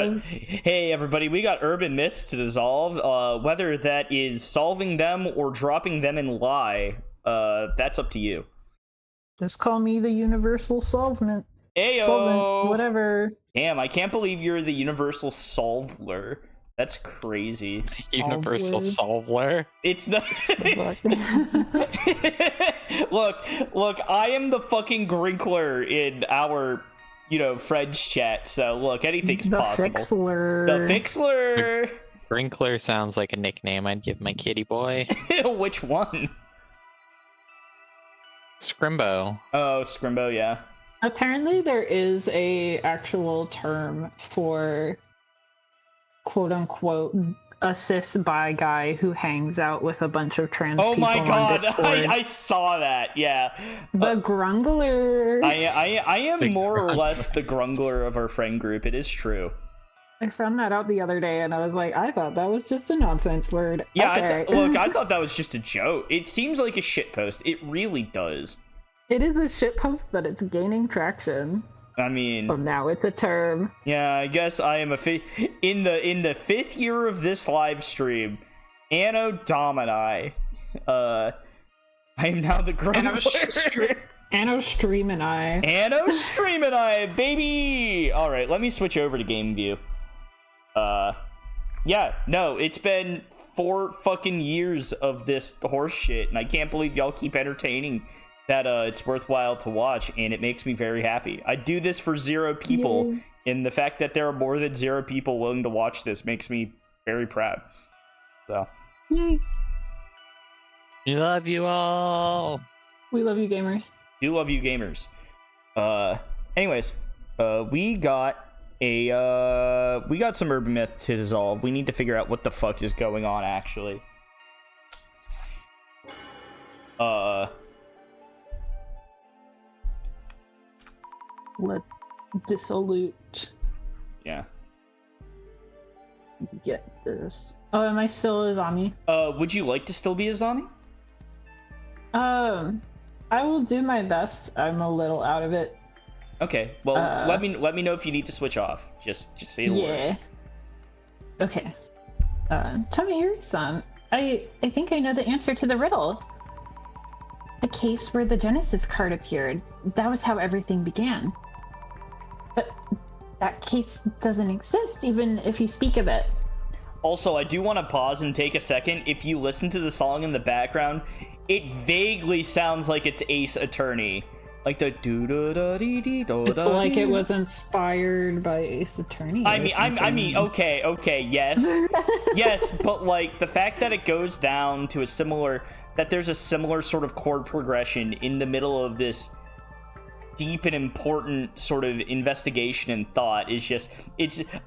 Hey everybody, we got urban myths to dissolve. Whether that is solving them or dropping them in lie, that's up to you. Just call me the universal solvent. Ayo! Solvent, whatever. Damn, I can't believe you're the universal solver. That's crazy. Universal solver. It's not. Look, I am the fucking Grinkler in our, French chat. So look, anything's possible. The Fixler. Grinkler sounds like a nickname I'd give my kitty boy. Which one? Scrimbo. Oh, Scrimbo, yeah. Apparently there is a actual term for quote-unquote a cis bi guy who hangs out with a bunch of trans people. Oh my god, on I saw that, yeah. The Grungler. I am more or less the Grungler of our friend group, it is true. I found that out the other day and I was like, I thought that was just a nonsense word. Yeah, okay. Look, I thought that was just a joke. It seems like a shitpost. It really does. It is a shitpost, but it's gaining traction. I mean, so now it's a term. Yeah, I guess I am in the fifth year of this live stream. Anno Domini. I am now the Grumbler. Anno Streamini. Anno Streamini, baby. All right, let me switch over to game view. Yeah, no, it's been 4 fucking years of this horse shit, and I can't believe y'all keep entertaining that it's worthwhile to watch, and it makes me very happy. I do this for 0 people, and the fact that there are more than 0 people willing to watch this makes me very proud. So, yay. We love you all. We love you, gamers. Do love you, gamers. Anyways, we got some urban myths to dissolve. We need to figure out what the fuck is going on, actually. Let's dissolute. Yeah. Get this. Oh, am I still a zombie? Would you like to still be a zombie? I will do my best. I'm a little out of it. Okay. Well, let me know if you need to switch off. Just say the word. Okay. Tommy-san, I think I know the answer to the riddle. The case where the Genesis card appeared. That was how everything began. But that case doesn't exist, even if you speak of it. Also, I do want to pause and take a second. If you listen to the song in the background, it vaguely sounds like it's Ace Attorney. Like the do-da-da-dee-dee-do-da-dee. It's like it was inspired by Ace Attorney. I mean, okay, yes. Yes, but like the fact that it goes down to there's a similar sort of chord progression in the middle of this deep and important sort of investigation and thought is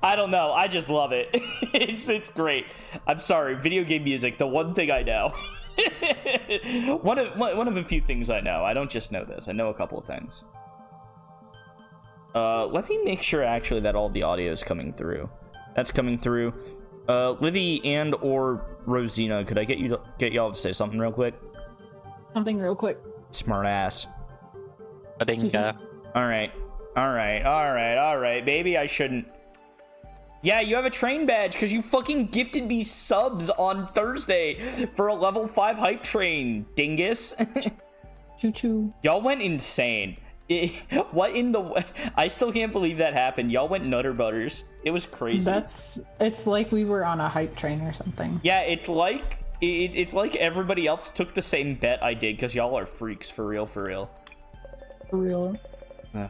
I don't know, I just love it. It's great. I'm sorry, video game music, the one thing I know. one of a few things I know. I don't just know this, I know a couple of things. Let me make sure actually that all the audio is coming through. That's coming through. Livy and or Rosina, could I get y'all to say something real quick? Something real quick. Smart ass. Badinga. All right, baby, I shouldn't. Yeah, you have a train badge because you fucking gifted me subs on Thursday for a level 5 hype train, dingus. Choo-choo. Y'all went insane. What in the... I still can't believe that happened. Y'all went nutter butters. It was crazy. It's like we were on a hype train or something. Yeah, it's like everybody else took the same bet I did because y'all are freaks, for real. For real.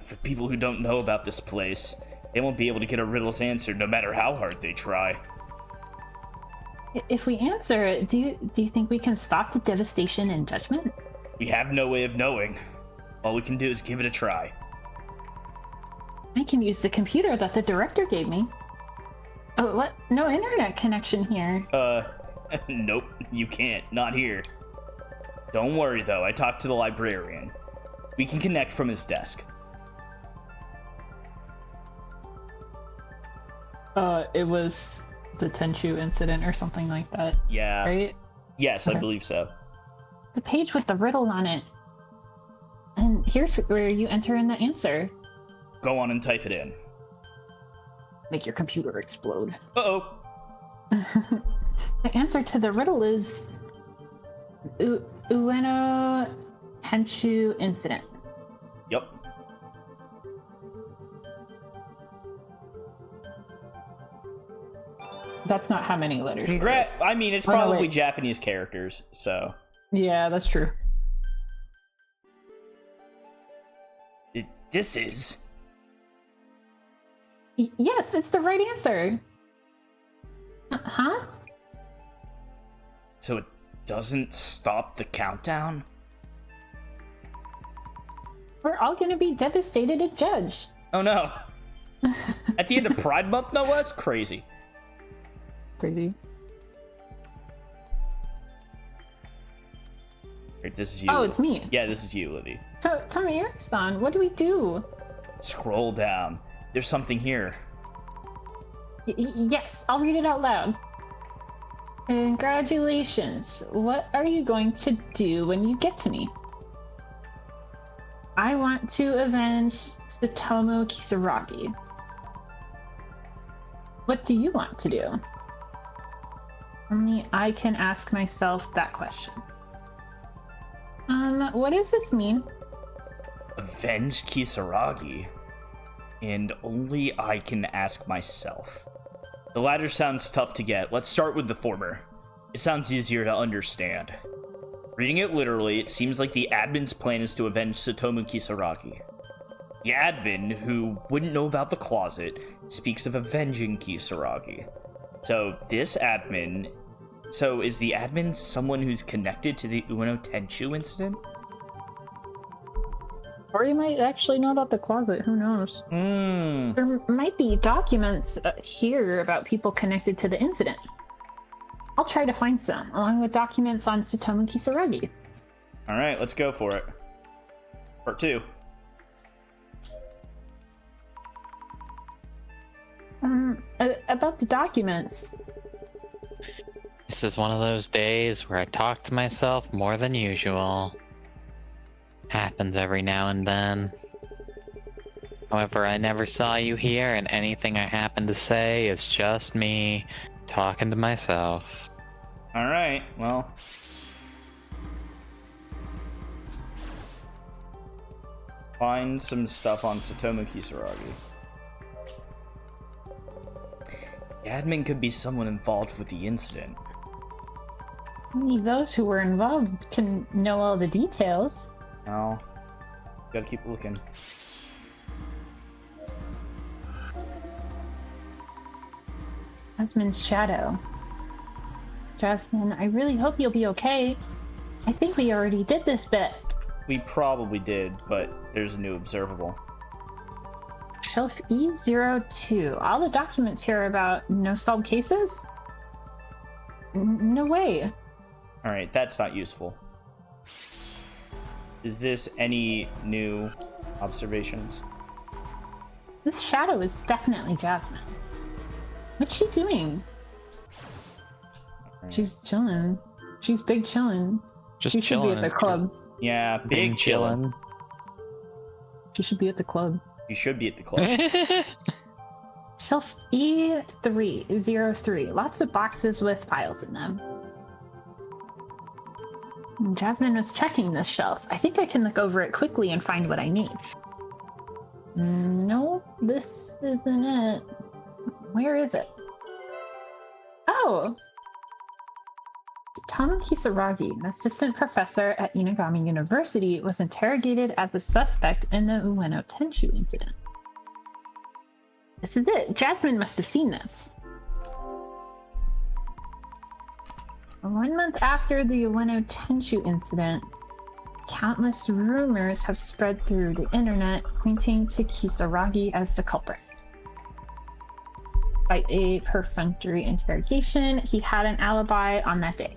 For people who don't know about this place, they won't be able to get a riddle's answer no matter how hard they try. If we answer it, do you think we can stop the devastation and judgment? We have no way of knowing. All we can do is give it a try. I can use the computer that the director gave me. Oh, what? No internet connection here. Nope, you can't. Not here. Don't worry, though. I talked to the librarian. We can connect from his desk. It was the Tenchu incident or something like that. Yeah. Right? Yes, okay. I believe so. The page with the riddle on it. And here's where you enter in the answer. Go on and type it in. make your computer explode. Uh-oh. The answer to the riddle is Ueno Tenshu incident. Yep. That's not how many letters. I mean, it's probably Japanese characters, so. Yeah, that's true. This is. Yes, it's the right answer. Huh? So it doesn't stop the countdown? We're all gonna be devastated at Judge. Oh no. At the end of Pride Month, no less? Crazy. Crazy. Wait, this is you. Oh, it's me. Yeah, this is you, Livy. Tell me, Erickson, what do we do? Scroll down. There's something here. Yes, I'll read it out loud. Congratulations. What are you going to do when you get to me? I want to avenge Tsutomu Kisaragi. What do you want to do? Only I can ask myself that question. What does this mean? Avenge Kisaragi? And only I can ask myself. The latter sounds tough to get. Let's start with the former. It sounds easier to understand. Reading it literally, it seems like the admin's plan is to avenge Tsutomu Kisaragi. The admin, who wouldn't know about the closet, speaks of avenging Kisaragi. So this admin... So is the admin someone who's connected to the Ueno Tenshu incident? Or you might actually know about the closet, who knows? There might be documents here about people connected to the incident. I'll try to find some, along with documents on Tsutomu Kisaragi. Alright, let's go for it. Part 2. About the documents. This is one of those days where I talk to myself more than usual. Happens every now and then. However, I never saw you here, and anything I happen to say is just me talking to myself. Alright, well. Find some stuff on Tsutomu Kisaragi. The admin could be someone involved with the incident. Only those who were involved can know all the details. No. Gotta keep looking. Jasmine's shadow. Jasmine, I really hope you'll be okay. I think we already did this bit. We probably did, but there's a new observable. Shelf E02. All the documents here are about no solved cases? No way. Alright, that's not useful. Is this any new observations? This shadow is definitely Jasmine. What's she doing? Right. She's chilling. She's big chilling. Just She should be chilling. at the club. Yeah, big chillin'. She should be at the club. You should be at the club. Shelf E303. Lots of boxes with files in them. Jasmine was checking this shelf. I think I can look over it quickly and find what I need. No, this isn't it. Where is it? Oh! Tsutomu Kisaragi, an assistant professor at Inagami University, was interrogated as a suspect in the Ueno Tenshu incident. This is it. Jasmine must have seen this. 1 month after the Ueno Tenshu incident, countless rumors have spread through the internet pointing to Kisaragi as the culprit. By a perfunctory interrogation, he had an alibi on that day.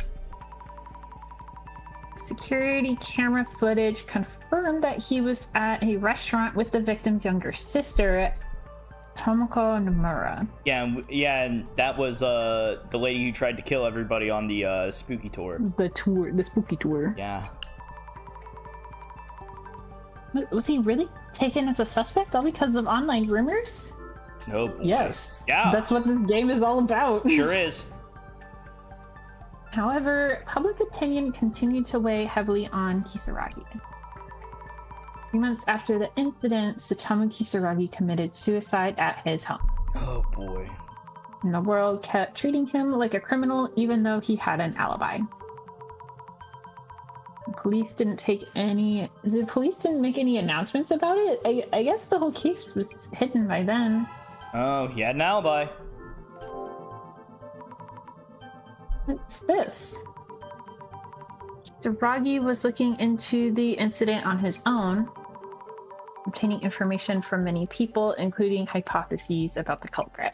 Security camera footage confirmed that he was at a restaurant with the victim's younger sister, Tomoko Nomura. Yeah, and that was the lady who tried to kill everybody on the spooky tour. The spooky tour. Yeah. Was he really taken as a suspect all because of online rumors? Oh, boy. Yes. Yeah. That's what this game is all about. Sure is. However, public opinion continued to weigh heavily on Kisaragi. 3 months after the incident, Satomu Kisaragi committed suicide at his home. Oh, boy. And the world kept treating him like a criminal even though he had an alibi. The police didn't make any announcements about it? I guess the whole case was hidden by then. Oh, he had an alibi. What's this? Kisaragi was looking into the incident on his own, obtaining information from many people, including hypotheses about the culprit.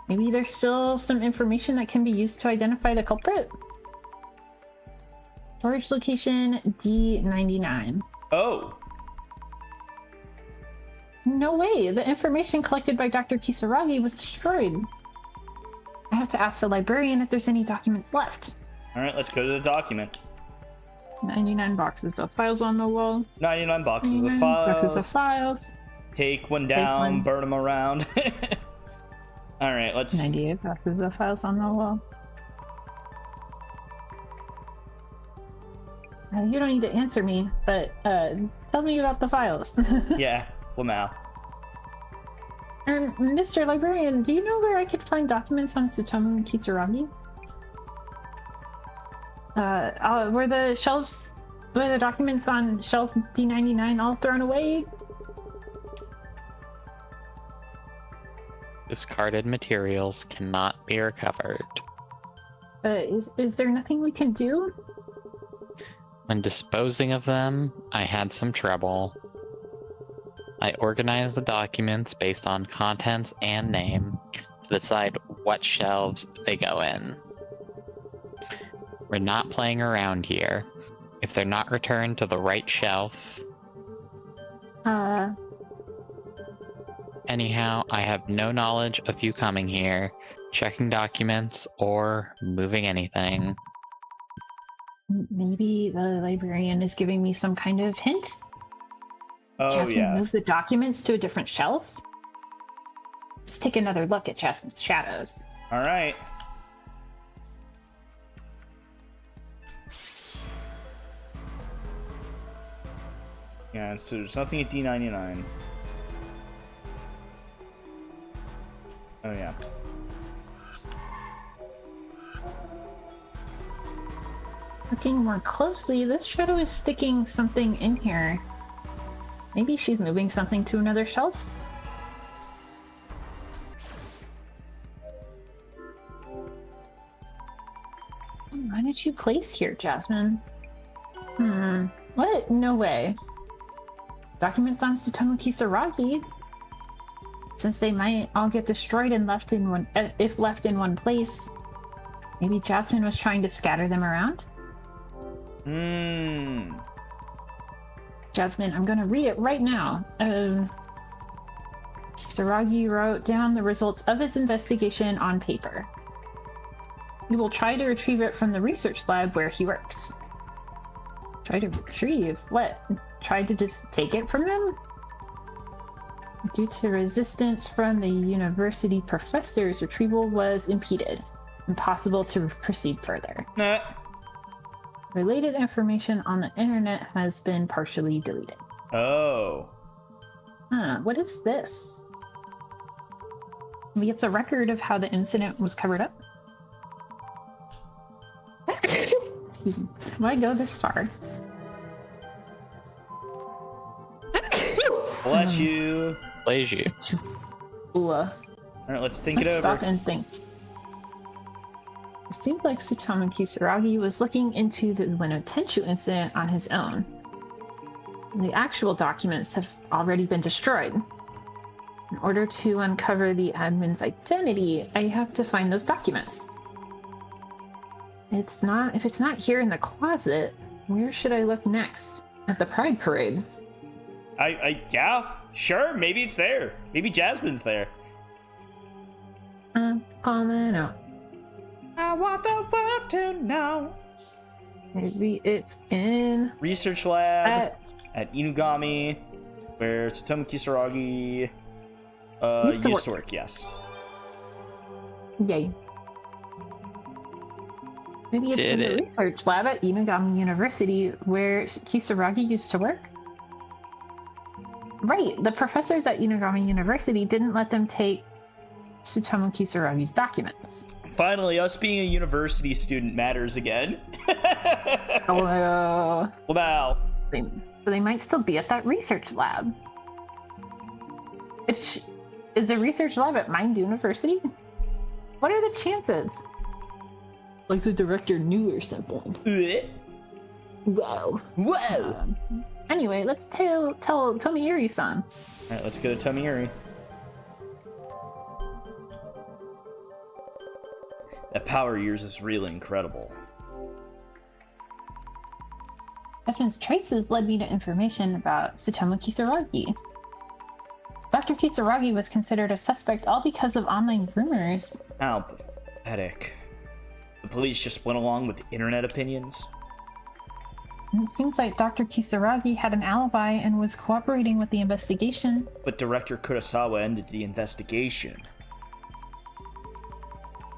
Maybe there's still some information that can be used to identify the culprit? Storage location D99. Oh. No way! The information collected by Dr. Kisaragi was destroyed. I have to ask the librarian if there's any documents left. Alright, let's go to the document. 99 boxes of files on the wall. 99 boxes 99 of files. boxes of files. Take one down, burn them around. Alright, let's... 98 boxes of files on the wall. You don't need to answer me, but tell me about the files. Yeah, Lamau. Mr. Librarian, do you know where I could find documents on Satomu Kisaragi? Were the documents on shelf D99 all thrown away? Discarded materials cannot be recovered. Is there nothing we can do? When disposing of them, I had some trouble. I organized the documents based on contents and name to decide what shelves they go in. We're not playing around here. If they're not returned to the right shelf... Anyhow, I have no knowledge of you coming here, checking documents, or moving anything. Maybe the librarian is giving me some kind of hint? Oh, Jasmine yeah. move the documents to a different shelf? Let's take another look at Jasmine's shadows. Alright. Yeah, so there's nothing at D99. Oh, yeah. Looking more closely, this shadow is sticking something in here. Maybe she's moving something to another shelf? Why did you place here, Jasmine? What? No way. Documents on Satomu Kisaragi? Since they might all get destroyed and left in one, if left in one place, maybe Jasmine was trying to scatter them around? Jasmine, I'm gonna read it right now. Kisaragi wrote down the results of his investigation on paper. You will try to retrieve it from the research lab where he works. Try to retrieve? What? Try to just take it from him? Due to resistance from the university professors, retrieval was impeded. Impossible to proceed further. Nah. Related information on the internet has been partially deleted. Oh. What is this? Maybe it's a record of how the incident was covered up? Excuse me. Why go this far? Bless you. Plays you. Alright, let's think it over. Stop and think. It seems like Satomu Kisaragi was looking into the Ueno-Tenshu incident on his own. The actual documents have already been destroyed. In order to uncover the admin's identity, I have to find those documents. If it's not here in the closet, where should I look next? At the Pride Parade. Yeah, sure, maybe it's there. Maybe Jasmine's there. Comment out. I want the world to know. Maybe it's in Research lab at Inugami, where Satomu Kisaragi Used to work, yes. Yay. Maybe it's in the research lab at Inugami University where Kisaragi used to work? Right, the professors at Inugami University didn't let them take Tsutomu Kisaragi's documents. Finally, us being a university student matters again. Oh, Wow. so they might still be at that research lab. Which is the research lab at Mind University? What are the chances? Like the director knew or something. Wow. Whoa! Anyway, let's tell Tomiiri-san. Alright, let's go to Tomiiri. That power of yours is really incredible. Desmond's traces led me to information about Tsutomu Kisaragi. Dr. Kisaragi was considered a suspect all because of online rumors. How pathetic. The police just went along with internet opinions? And it seems like Dr. Kisaragi had an alibi and was cooperating with the investigation. But Director Kurosawa ended the investigation.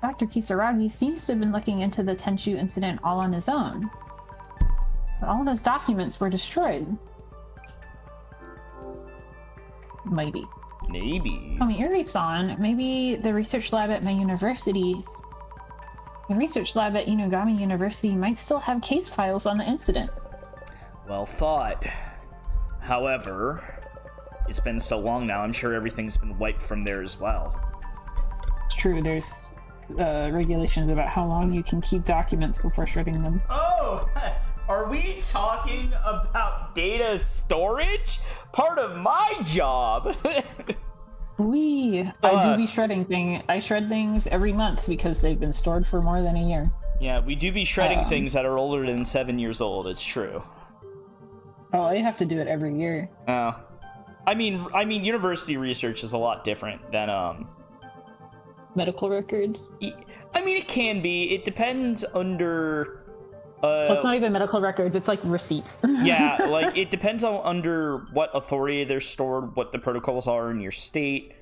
Dr. Kisaragi seems to have been looking into the Tenchu incident all on his own. But all those documents were destroyed. Maybe. Tomiiri-san, maybe the research lab at my university... The research lab at Inugami University might still have case files on the incident. Well thought. However, it's been so long now, I'm sure everything's been wiped from there as well. It's true, there's regulations about how long you can keep documents before shredding them. Oh! Are we talking about data storage? Part of my job! I do be shredding things. I shred things every month because they've been stored for more than a year. Yeah, we do be shredding things that are older than 7 years old, it's true. Oh, I have to do it every year. Oh. I mean, university research is a lot different than, Medical records? I mean, it can be. It depends under... well, it's not even medical records, it's like receipts. Yeah, like, it depends on under what authority they're stored, what the protocols are in your state,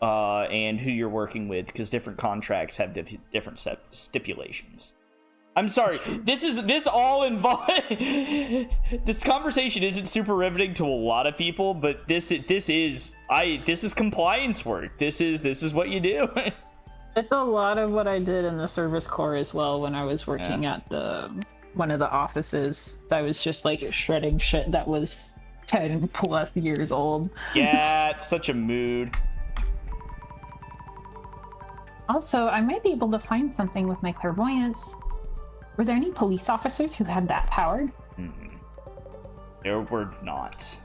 and who you're working with, because different contracts have different stipulations. I'm sorry, this all involves... This conversation isn't super riveting to a lot of people, but this is compliance work. This is what you do. It's a lot of what I did in the service corps as well when I was working at one of the offices. I was just like shredding shit that was 10 plus years old. Yeah, it's such a mood. Also, I might be able to find something with my clairvoyance. Were there any police officers who had that power? There were not.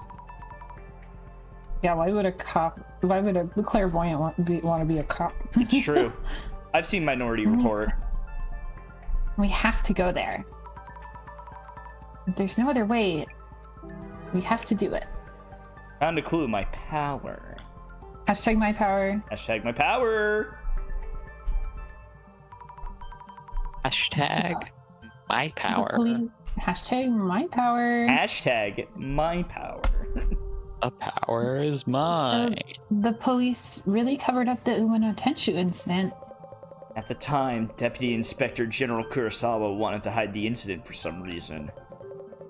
Yeah, why would a clairvoyant want to be a cop? It's true. I've seen Minority Report. We have to go there. There's no other way. We have to do it. Found a clue, my power. Hashtag my power. Hashtag my power. Hashtag my power. Hashtag my power. Hashtag my power. The power is mine. So the police really covered up the Ueno Tenchu incident. At the time, Deputy Inspector General Kurosawa wanted to hide the incident for some reason.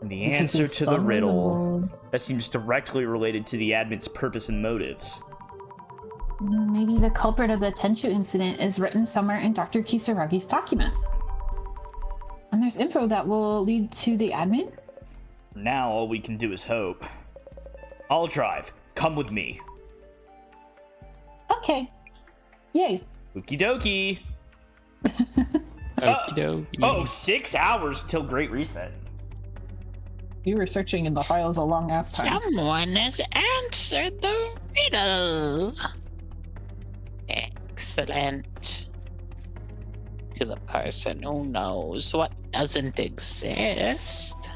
And the answer to the riddle that seems directly related to the admin's purpose and motives. Maybe the culprit of the Tenchu incident is written somewhere in Dr. Kisaragi's documents. And there's info that will lead to the admin? Now all we can do is hope. I'll drive. Come with me. Okay. Yay. Okie dokie. Okie dokie. Oh, 6 hours till Great Reset. You were searching in the files a long ass time. Someone has answered the riddle. Excellent. To the person who knows what doesn't exist,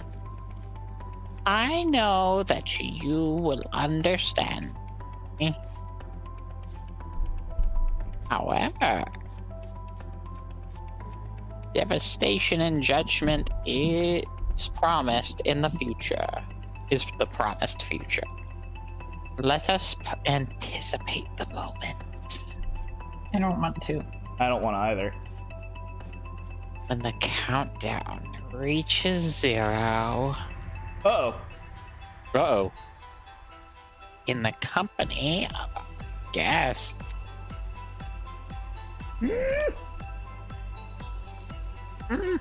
I know that you will understand me. However, devastation and judgment is promised in the future. Is the promised future. Let us anticipate the moment. I don't want to. I don't want to either. When the countdown reaches 0. Uh-oh. Uh-oh. In the company of guests. Mm-hmm.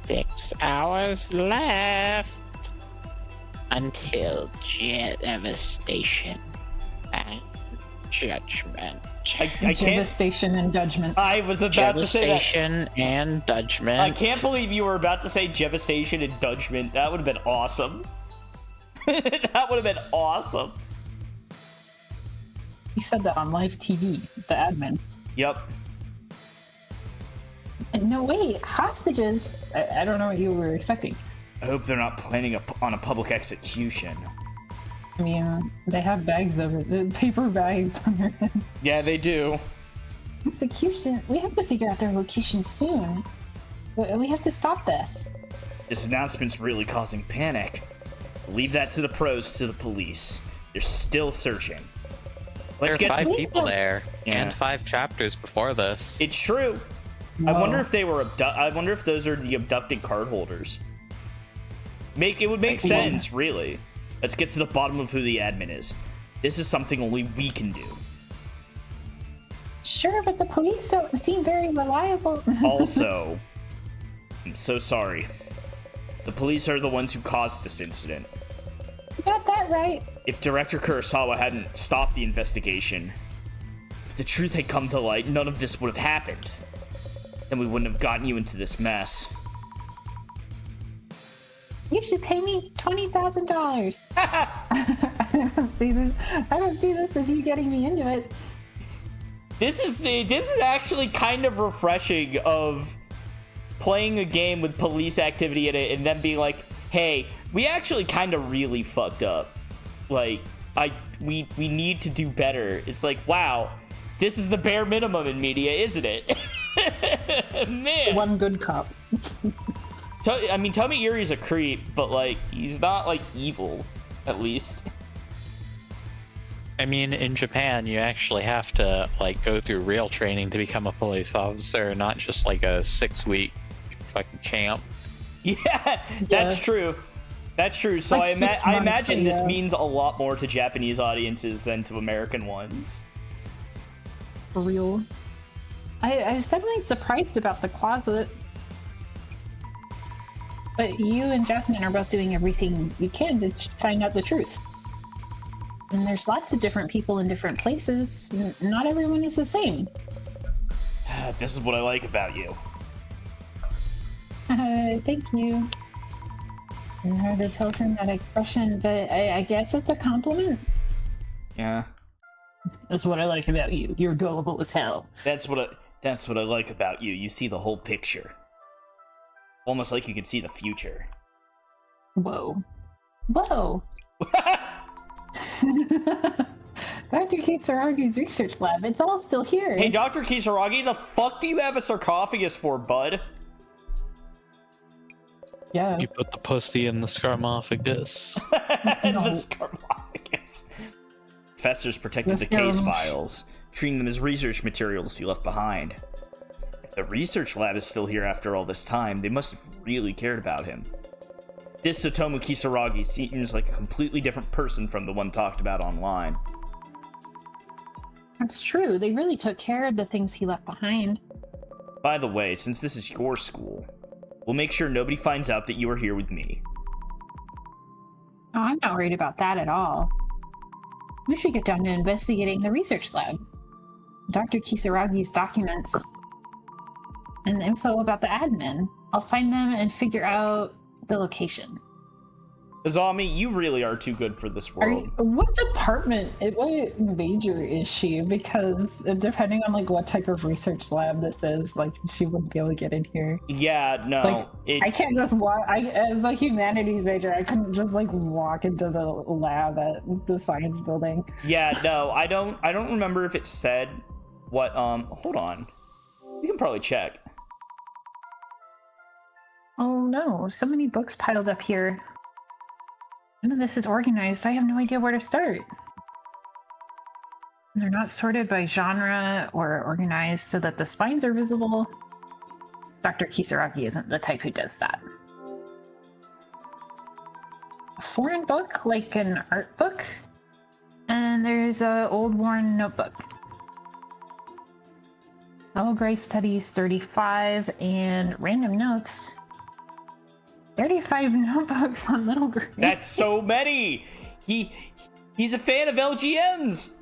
6 hours left until devastation and judgment. I can't. Devastation and judgment. I was about to say that. Devastation and judgment. I can't believe you were about to say devastation and judgment. That would have been awesome. That would have been awesome. He said that on live TV, the admin. Yep. No, wait, hostages? I don't know what you were expecting. I hope they're not planning on a public execution. I mean, they have bags over the paper bags on their head. Yeah, they do. Execution? We have to figure out their location soon. We have to stop this. This announcement's really causing panic. Leave that to the pros, to the police. They're still searching. Let's there are get 5 to... people there, Yeah. and 5 chapters before this. It's true. No. I wonder if they were I wonder if those are the abducted card holders. It would make sense, really. Let's get to the bottom of who the admin is. This is something only we can do. Sure, but the police don't seem very reliable. Also, I'm so sorry. The police are the ones who caused this incident. You got that right. If Director Kurosawa hadn't stopped the investigation, if the truth had come to light, none of this would have happened. Then we wouldn't have gotten you into this mess. You should pay me $20,000. I don't see this as you getting me into it. This is actually kind of refreshing of playing a game with police activity in it and then being like, hey, we actually kind of really fucked up. Like, we need to do better. It's like, wow, this is the bare minimum in media, isn't it? Man. One good cop. I mean, Tommy Erie's a creep, but, like, he's not, like, evil, at least. I mean, in Japan, you actually have to, like, go through real training to become a police officer, not just, like, a 6-week fucking camp. Yeah, that's true. That's true. So Like I imagine this yeah. means a lot more to Japanese audiences than to American ones. For real. I was definitely surprised about the closet. But you and Jasmine are both doing everything you can to find out the truth. And there's lots of different people in different places. Not everyone is the same. This is what I like about you. Thank you. And hard to tell from that expression, but I guess it's a compliment. Yeah. That's what I like about you. You're gullible as hell. That's what I like about you. You see the whole picture. Almost like you can see the future. Whoa. Whoa! Dr. Kisaragi's research lab, it's all still here. Hey, Dr. Kisaragi, the fuck do you have a sarcophagus for, bud? Yeah. You put the pussy in the scarmophagus. The sarcophagus. Professors protected the case files, treating them as research materials he left behind. If the research lab is still here after all this time, they must have really cared about him. This Satomu Kisaragi seems like a completely different person from the one talked about online. That's true. They really took care of the things he left behind. By the way, since this is your school, we'll make sure nobody finds out that you are here with me. Oh, I'm not worried about that at all. We should get down to investigating the research lab. Dr. Kisaragi's documents. And the info about the admin. I'll find them and figure out the location. Azami, you really are too good for this world. What department, what major is she? Because depending on like what type of research lab this is, like she wouldn't be able to get in here. Yeah, no, Like, it's... I can't just walk. As a humanities major, I couldn't just like walk into the lab at the science building. Yeah, no, I don't remember if it said what, hold on. We can probably check. Oh no, so many books piled up here. None of this is organized. I have no idea where to start. They're not sorted by genre or organized so that the spines are visible. Dr. Kisaragi isn't the type who does that. A foreign book, like an art book. And there's a old worn notebook. Level grade studies 35 and random notes. 35 notebooks on little grade. That's so many. He's a fan of LGMs.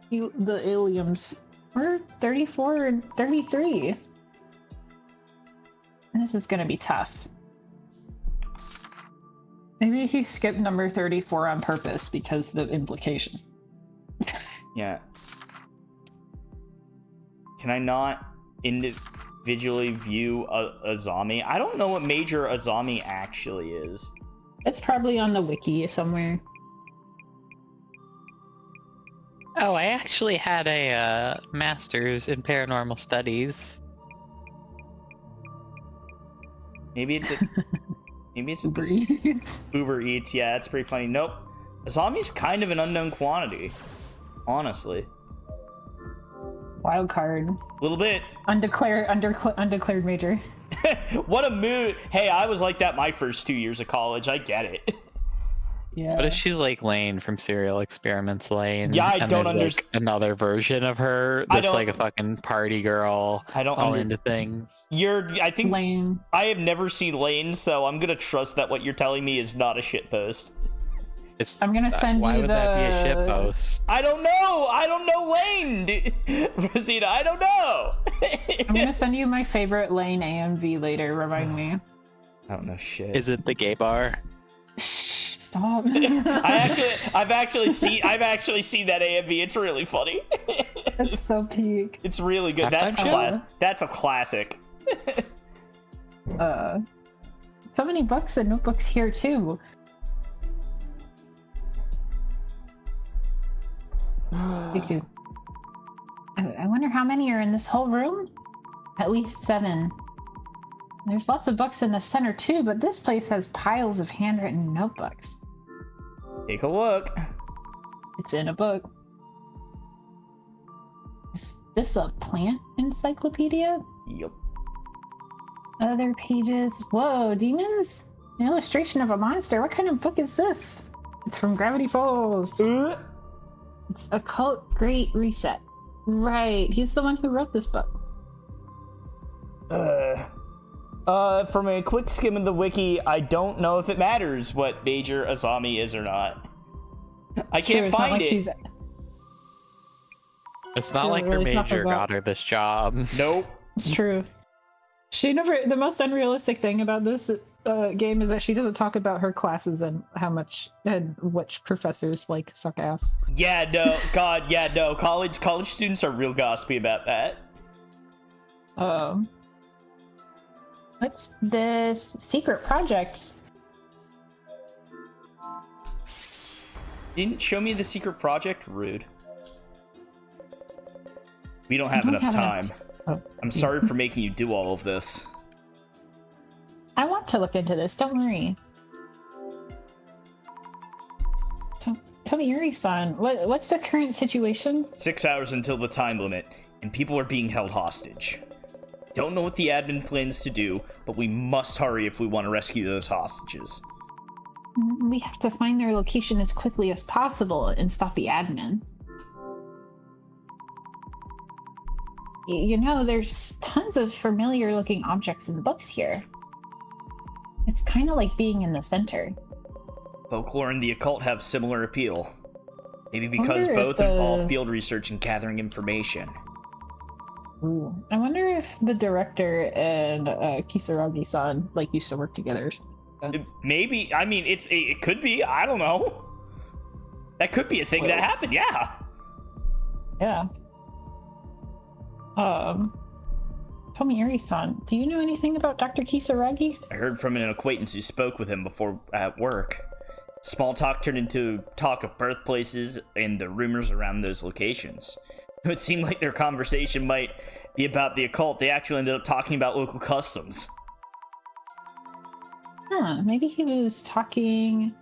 The aliens. We're 34 and 33. And this is gonna be tough. Maybe he skipped number 34 on purpose because the implication. Yeah. Can I not individually view Azami? I don't know what major Azami actually is. It's probably on the wiki somewhere. Oh, I actually had a master's in paranormal studies. Maybe it's Uber Eats. Uber Eats. Yeah, that's pretty funny. Nope. Azami's kind of an unknown quantity, honestly. Wild card. A little bit. Undeclared major. What a mood. Hey, I was like that my first 2 years of college. I get it. Yeah. What if she's like Lane from Serial Experiments Lane? Yeah, I and don't there's, understand. like, another version of her that's like a fucking party girl. I don't all into things. I think Lane. I have never seen Lane, so I'm gonna trust that what you're telling me is not a shitpost. I'm gonna send why you would the... that be a shitpost? I don't know Lane, Rosita. I don't know. I'm gonna send you my favorite Lane AMV later. Remind me. I don't know shit. Is it the gay bar? Shh, stop. I've actually seen that AMV. It's really funny. It's so peak. It's really good. That's a classic. So many books and notebooks here too. Thank you. I wonder how many are in this whole room? At least 7. There's lots of books in the center too, but this place has piles of handwritten notebooks. Take a look. It's in a book. Is this a plant encyclopedia? Yep. Other pages. Whoa, demons? An illustration of a monster. What kind of book is this? It's from Gravity Falls. It's Occult Great Reset. Right, he's the one who wrote this book. From a quick skim of the wiki, I don't know if it matters what major Azami is or not. I can't find it. It's not like her major got her this job. Nope. It's true. She never. The most unrealistic thing about this game is that she doesn't talk about her classes and how much and which professors like suck ass. Yeah, no, God, yeah, no. College students are real gossipy about that. What's this secret project? Didn't show me the secret project? Rude. We don't have enough time. Oh. I'm sorry for making you do all of this. I want to look into this, don't worry. Tomiyuri-san, what's the current situation? 6 hours until the time limit, and people are being held hostage. Don't know what the admin plans to do, but we must hurry if we want to rescue those hostages. We have to find their location as quickly as possible and stop the admin. You know, there's tons of familiar looking objects in books here. It's kind of like being in the center. Folklore and the occult have similar appeal. Maybe because both involve field research and gathering information. Ooh. I wonder if the director and Kisaragi-san used to work together. Maybe. I mean, it could be. I don't know. That could be a thing that happened. Yeah. Yeah. Tomiyuri-san, do you know anything about Dr. Kisaragi? I heard from an acquaintance who spoke with him before at work. Small talk turned into talk of birthplaces and the rumors around those locations. It would seem like their conversation might be about the occult. They actually ended up talking about local customs. Huh, maybe he was talking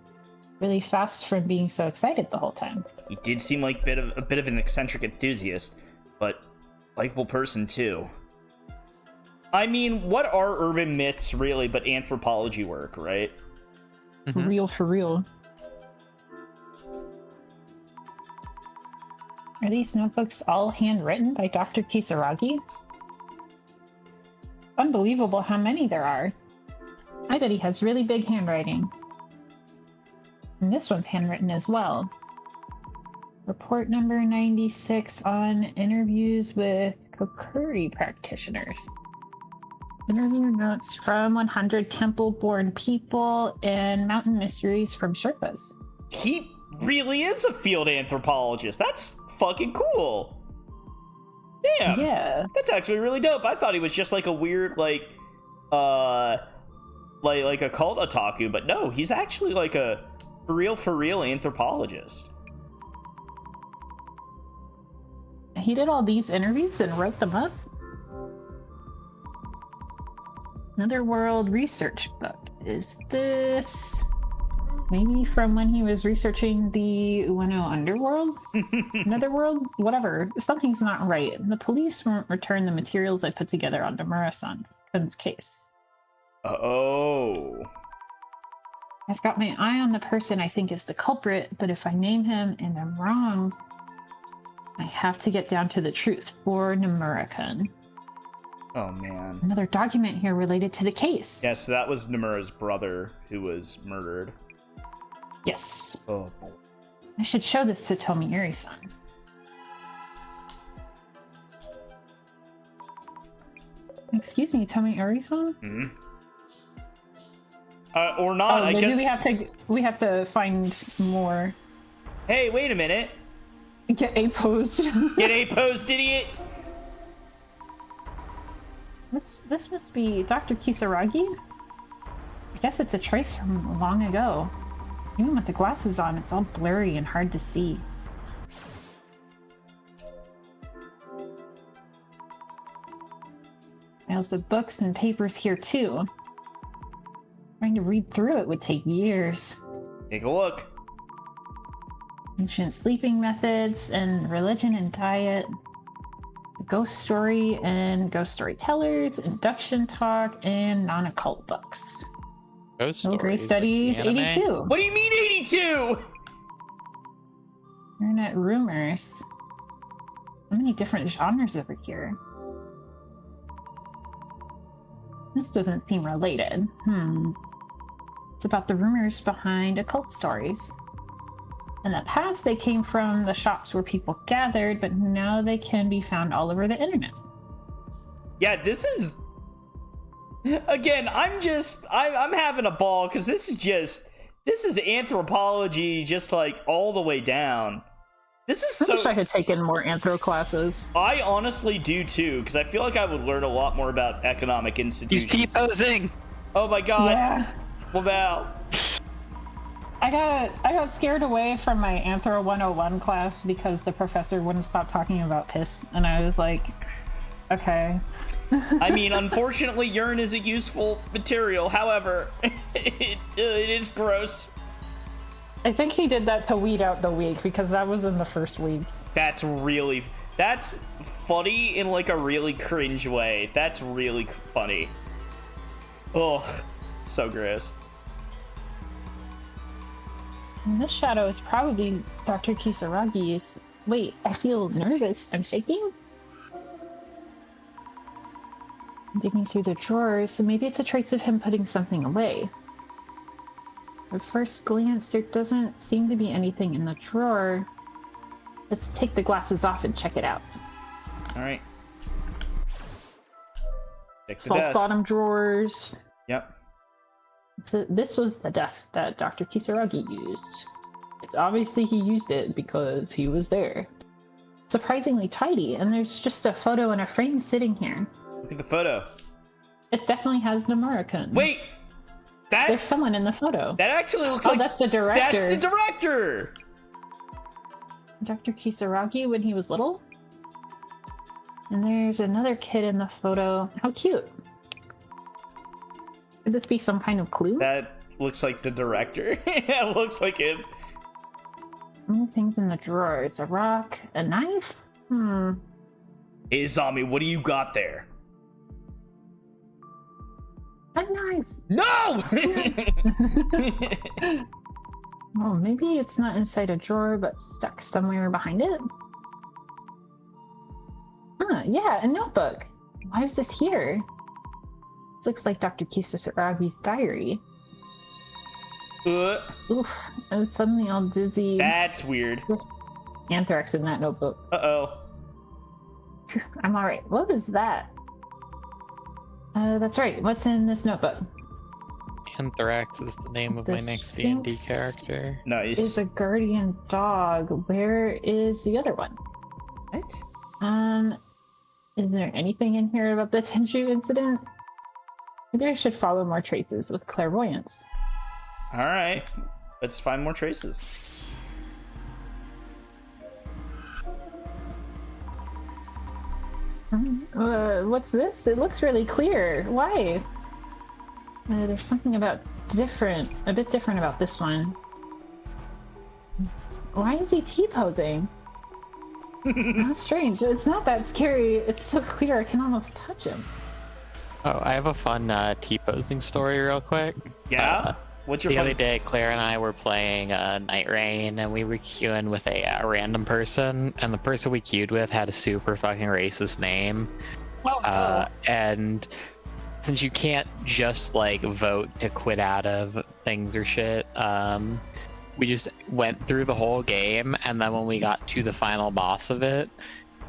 really fast from being so excited the whole time. He did seem like a bit of an eccentric enthusiast, but likable person too. I mean, what are urban myths really but anthropology work, right? For real. Are these notebooks all handwritten by Dr. Kisaragi? Unbelievable how many there are. I bet he has really big handwriting. And this one's handwritten as well. Report number 96 on interviews with Kokuri practitioners. Interview notes from 100 temple-born people and mountain mysteries from Sherpas. He really is a field anthropologist. That's fucking cool. Damn. Yeah. That's actually really dope. I thought he was just like a weird, like a cult otaku, but no, he's actually like a for real anthropologist. He did all these interviews and wrote them up? Another world research book. Is this maybe from when he was researching the Ueno underworld? Another world? Whatever. Something's not right. The police won't return the materials I put together on Nomura-san's case. Oh. I've got my eye on the person I think is the culprit, but if I name him and I'm wrong, I have to get down to the truth for Nomura-kun. Oh, man. Another document here related to the case. Yeah, so that was Nomura's brother who was murdered. Yes. Oh, boy. I should show this to Tomiuri-san. Excuse me, Tomiuri-san? Mm-hmm. Or not, I maybe guess. we have to find more. Hey, wait a minute. Get a post. Get a post, idiot! This must be Dr. Kisaragi? I guess it's a trace from long ago. Even with the glasses on, it's all blurry and hard to see. Piles of books and papers here too. Trying to read through it would take years. Take a look. Ancient sleeping methods and religion and diet. Ghost story and ghost storytellers, induction talk, and non-occult books. Ghost Middle grade stories, studies, like the anime? 82. What do you mean 82? Internet rumors. So many different genres over here. This doesn't seem related. It's about the rumors behind occult stories. In the past, they came from the shops where people gathered, but now they can be found all over the internet. Yeah, this is... Again, I'm having a ball, because this is anthropology just, like, all the way down. This is I wish I had taken more anthro classes. I honestly do, too, because I feel like I would learn a lot more about economic institutions. He's T-posing! Oh my god. Yeah. Well, now... I got scared away from my Anthro 101 class because the professor wouldn't stop talking about piss, and I was like, okay. I mean, unfortunately, urine is a useful material. However, it is gross. I think he did that to weed out the week because that was in the first week. That's funny in like a really cringe way. That's really funny. Ugh, so gross. And this shadow is probably Dr. Kisaragi's. Wait, I feel nervous. I'm shaking? I'm digging through the drawers, so maybe it's a trace of him putting something away. At first glance, there doesn't seem to be anything in the drawer. Let's take the glasses off and check it out. Alright. Check the False desk. bottom drawers. Yep. So this was the desk that Dr. Kisaragi used. It's obviously he used it because he was there. Surprisingly tidy, and there's just a photo in a frame sitting here. Look at the photo. It definitely has Nomura-kun. Wait! There's someone in the photo. That actually looks Oh, like... that's the director. That's the director! Dr. Kisaragi when he was little? And there's another kid in the photo. How cute. Could this be some kind of clue? That looks like the director. It looks like him. Things in the drawers. A rock, a knife? Hey, zombie, what do you got there? A knife! No! Oh, maybe it's not inside a drawer, but stuck somewhere behind it? Yeah, a notebook. Why is this here? This looks like Dr. Kisaragi's diary. Oof, I'm suddenly all dizzy. That's weird. Anthrax in that notebook. Uh-oh. Phew, I'm alright. What was that? That's right. What's in this notebook? Anthrax is the name of my next D&D character. Nice. Is a guardian dog. Where is the other one? What? Is there anything in here about the Tenchu incident? Maybe I should follow more traces with clairvoyance. Alright. Let's find more traces. What's this? It looks really clear. Why? There's something a bit different about this one. Why is he T-posing? How strange. It's not that scary. It's so clear I can almost touch him. Oh, I have a fun T-posing story real quick. Yeah? What's your The fun- other day, Claire and I were playing Night Rain, and we were queuing with a random person, and the person we queued with had a super fucking racist name. And since you can't just, like, vote to quit out of things or shit, we just went through the whole game, and then when we got to the final boss of it,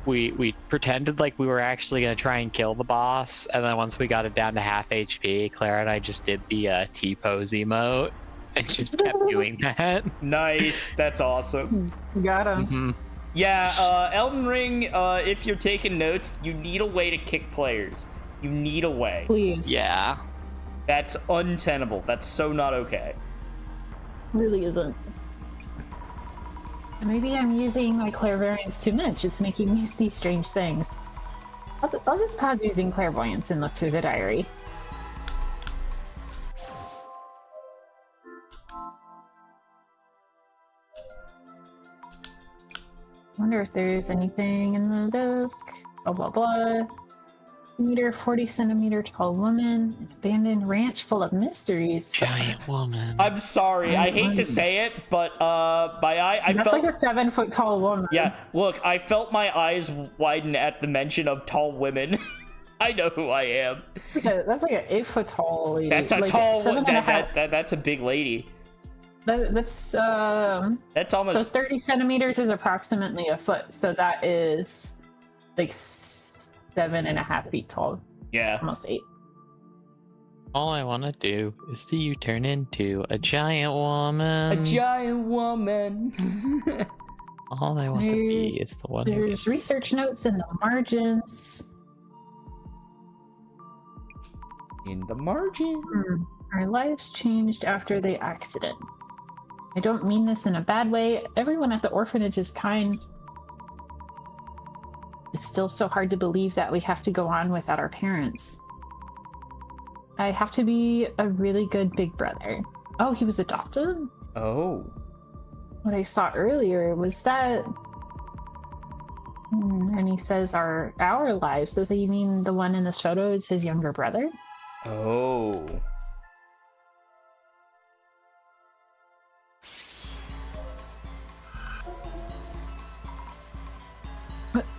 we pretended like we were actually going to try and kill the boss, and then once we got it down to half HP, Claire and I just did the T-pose emote and just kept doing that. Nice. That's awesome. Got him. Mm-hmm. Yeah, Elden Ring, if you're taking notes, you need a way to kick players. You need a way. Please. Yeah. That's untenable. That's so not okay. Really isn't. Maybe I'm using my clairvoyance too much. It's making me see strange things. I'll just pause using clairvoyance and look through the diary. Wonder if there's anything in the desk. Blah blah blah. 40 centimeter tall woman, an abandoned ranch full of mysteries. Giant woman. I'm sorry. I hate to say it, but I That's felt like a 7 foot tall woman. Yeah, look, I felt my eyes widen at the mention of tall women. I know who I am. That's like an 8 foot tall lady. That's a like tall seven one. and a half- That's a big lady. That's That's almost so 30 centimeters is approximately a foot, so that is like 7.5 feet tall, yeah. almost 8. All I want to do is see you turn into a giant woman. A giant woman. All I want to be is the one who There's gets... research notes in the margins. In the margin. Our lives changed after the accident. I don't mean this in a bad way. Everyone at the orphanage is kind. It's still so hard to believe that we have to go on without our parents. I have to be a really good big brother. Oh, he was adopted? Oh. What I saw earlier was that... And he says our lives. Does he mean the one in this photo is his younger brother? Oh.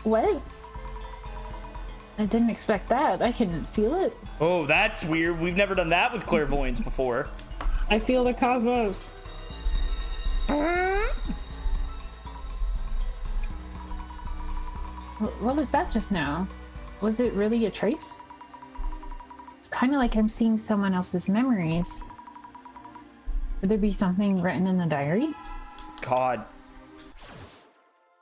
What? I didn't expect that. I can feel it. Oh, that's weird. We've never done that with clairvoyance before. I feel the cosmos. What was that just now? Was it really a trace? It's kind of like I'm seeing someone else's memories. Could there be something written in the diary? God.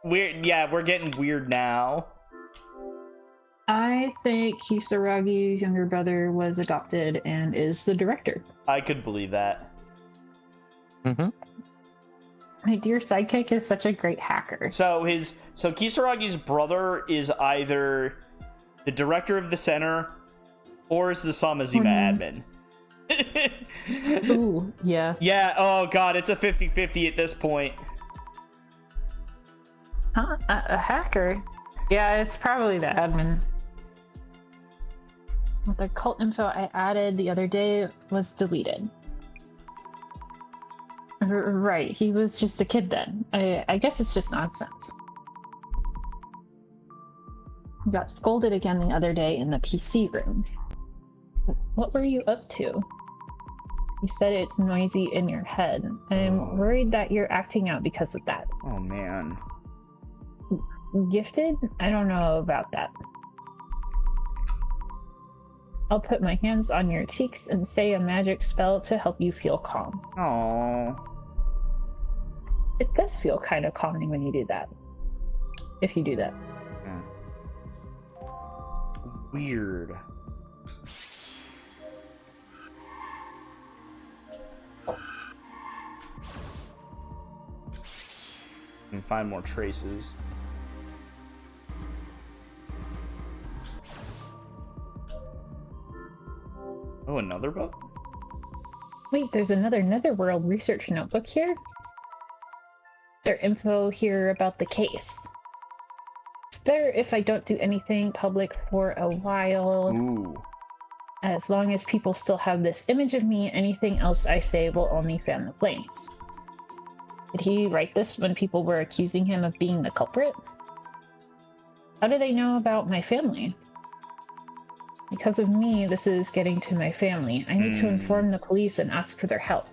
We're getting weird now. I think Kisaragi's younger brother was adopted and is the director. I could believe that. Mm-hmm. My dear sidekick is such a great hacker. So Kisaragi's brother is either The director of the center, or is the Samazima admin? Ooh, yeah. Yeah, oh god, it's a 50-50 at this point. Huh? A hacker? Yeah, it's probably the admin. The cult info I added the other day was deleted. Right, he was just a kid then. I guess it's just nonsense. He got scolded again the other day in the PC room. What were you up to? You said it's noisy in your head. I'm worried that you're acting out because of that. Oh man. Gifted? I don't know about that. I'll put my hands on your cheeks and say a magic spell to help you feel calm. Aww. It does feel kind of calming when you do that. If you do that. Weird. And find more traces. Oh, another book? Wait, there's another Netherworld research notebook here? There's info here about the case. It's better if I don't do anything public for a while. Ooh. As long as people still have this image of me, anything else I say will only fan the flames. Did he write this when people were accusing him of being the culprit? How do they know about my family? Because of me, this is getting to my family. I need to inform the police and ask for their help.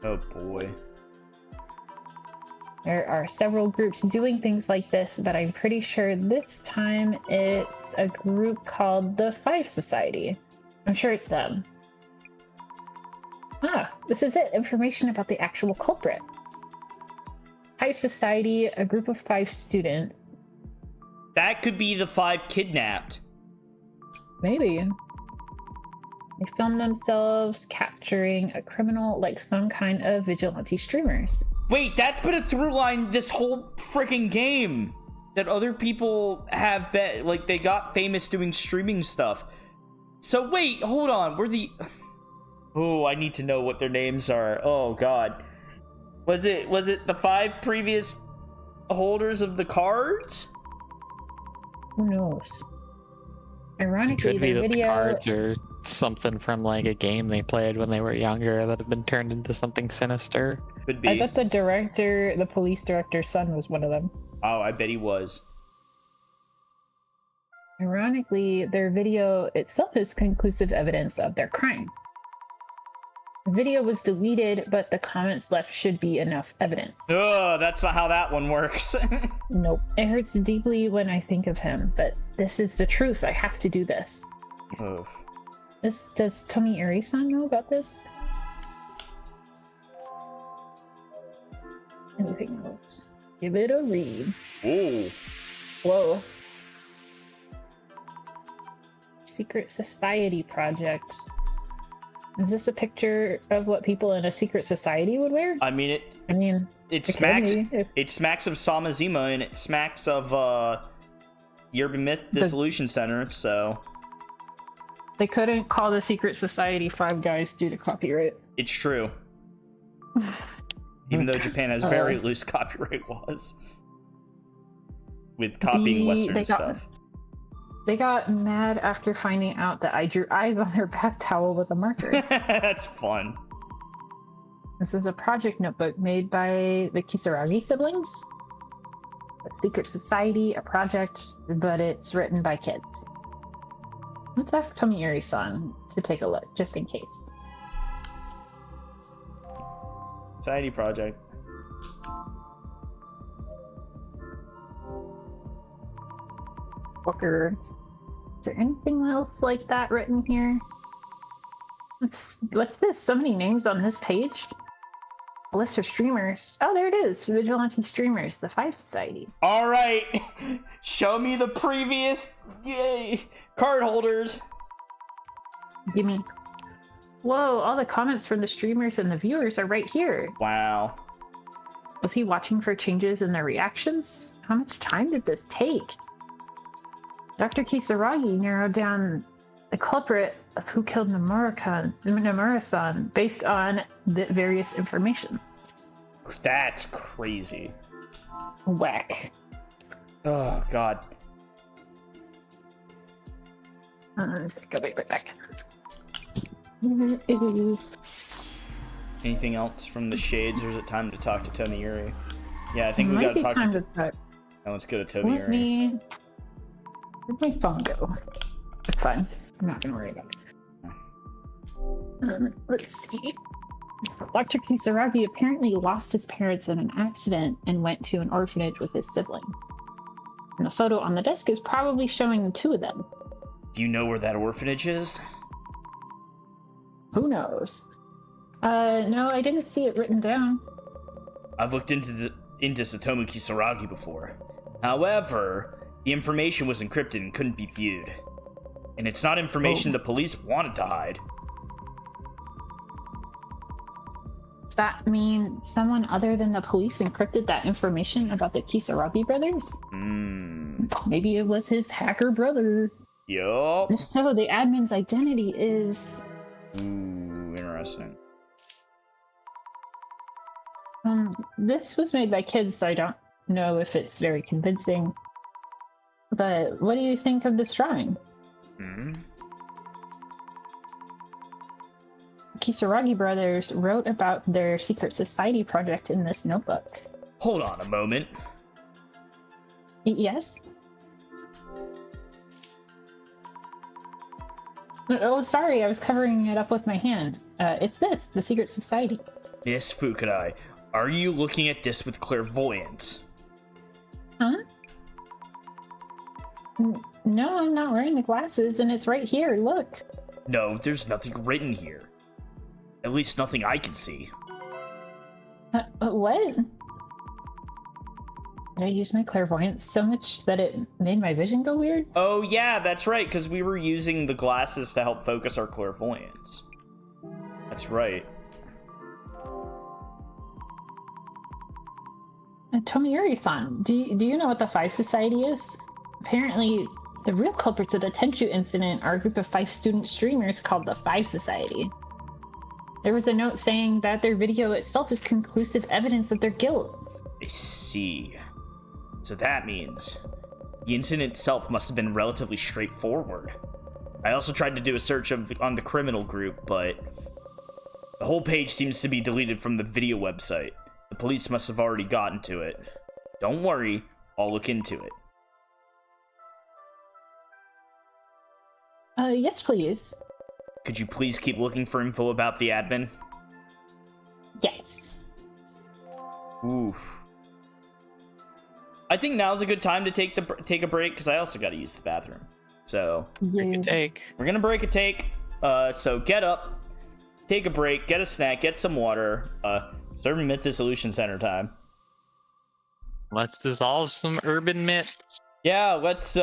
Oh boy. There are several groups doing things like this, but I'm pretty sure this time it's a group called the Five Society. I'm sure it's them. Ah, this is it. Information about the actual culprit. Five Society, a group of 5 students. That could be the 5 kidnapped. Maybe. They filmed themselves capturing a criminal like some kind of vigilante streamers. Wait, that's been a through line this whole freaking game. That other people have been, like, they got famous doing streaming stuff. So wait, hold on, Oh, I need to know what their names are. Oh god. Was it the 5 previous holders of the cards? Who knows? It Ironically, could be the that video... the cards are something from like a game they played when they were younger that have been turned into something sinister. Could be. I bet the police director's son was one of them. Oh, I bet he was. Ironically, their video itself is conclusive evidence of their crime. The video was deleted, but the comments left should be enough evidence. Oh, that's not how that one works. Nope. It hurts deeply when I think of him, but this is the truth. I have to do this. Oh. Does Tomi-iri-san know about this? Anything else? Give it a read. Ooh. Whoa. Secret Society project. Is this a picture of what people in a secret society would wear? I mean, it smacks of Samazima, and it smacks of the Urban Myth Dissolution Center, so they couldn't call the secret society 5 Guys due to copyright. It's true. Even though Japan has very loose copyright laws with copying Western stuff. They got mad after finding out that I drew eyes on their bath towel with a marker. That's fun. This is a project notebook made by the Kisaragi siblings. A secret society, a project, but it's written by kids. Let's ask Tomi-iri-san to take a look, just in case. Society project. Booker. Is there anything else like that written here? What's this? So many names on this page? A list of streamers. Oh, there it is. Vigilante streamers, the Five Society. All right. Show me the previous card holders. Gimme. Whoa, all the comments from the streamers and the viewers are right here. Wow. Was he watching for changes in their reactions? How much time did this take? Dr. Kisaragi narrowed down the culprit of who killed Nomura-san based on the various information. That's crazy. Whack. Oh, God. Let's go right back. Here it is. Anything else from the shades, or is it time to talk to Tomiyuri? Yeah, I think we Might gotta be talk time to... to talk. Now let's go to Where'd Tomiyuri. my phone go? It's fine. I'm not gonna worry about it. Let's see. Dr. Kisaragi apparently lost his parents in an accident and went to an orphanage with his sibling. And the photo on the desk is probably showing the two of them. Do you know where that orphanage is? Who knows? No, I didn't see it written down. I've looked into Satomu Kisaragi before. However, the information was encrypted and couldn't be viewed. And it's not information the police wanted to hide. Does that mean someone other than the police encrypted that information about the Kisaragi brothers? Maybe it was his hacker brother. Yup. If so, the admin's identity is... Ooh, interesting. This was made by kids, so I don't know if it's very convincing. But what do you think of this drawing? Kisaragi brothers wrote about their secret society project in this notebook. Hold on a moment. Yes? Oh, sorry, I was covering it up with my hand. It's this, the secret society. Miss Fukurai, are you looking at this with clairvoyance? Huh? No, I'm not wearing the glasses, and it's right here, look. No, there's nothing written here. At least nothing I can see. What? Did I use my clairvoyance so much that it made my vision go weird? Oh yeah, that's right, because we were using the glasses to help focus our clairvoyance. That's right. Tomiyuri-san, do you know what the Five Society is? Apparently, the real culprits of the Tenchu incident are a group of 5 student streamers called the Five Society. There was a note saying that their video itself is conclusive evidence of their guilt. I see. So that means the incident itself must have been relatively straightforward. I also tried to do a search on the criminal group, but the whole page seems to be deleted from the video website. The police must have already gotten to it. Don't worry, I'll look into it. Yes, please. Could you please keep looking for info about the admin? Yes. Oof. I think now's a good time to take a break, because I also got to use the bathroom. So Break a take. we're gonna break a take. So get up, take a break, get a snack, get some water. Serve Myth Dissolution Center time. Let's dissolve some urban myths. Yeah, let's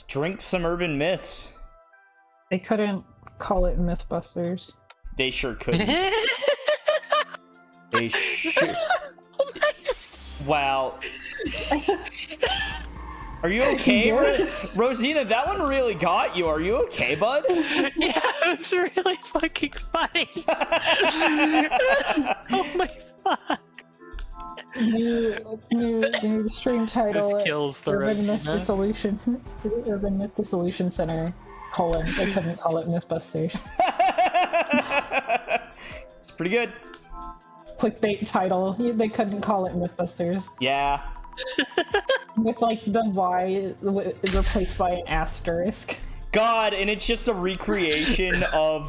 drink some urban myths. They couldn't call it Mythbusters. They sure couldn't. They sure. Wow. Are you okay, Rosina? That one really got you. Are you okay, bud? Yeah, it's really fucking funny. Oh my fuck. New stream title. This kills the Urban Myth rest. Dissolution. Urban Myth Dissolution Center. : They couldn't call it Mythbusters. It's pretty good. Clickbait title. They couldn't call it Mythbusters. Yeah. With like the Y replaced by an asterisk. God, and it's just a recreation of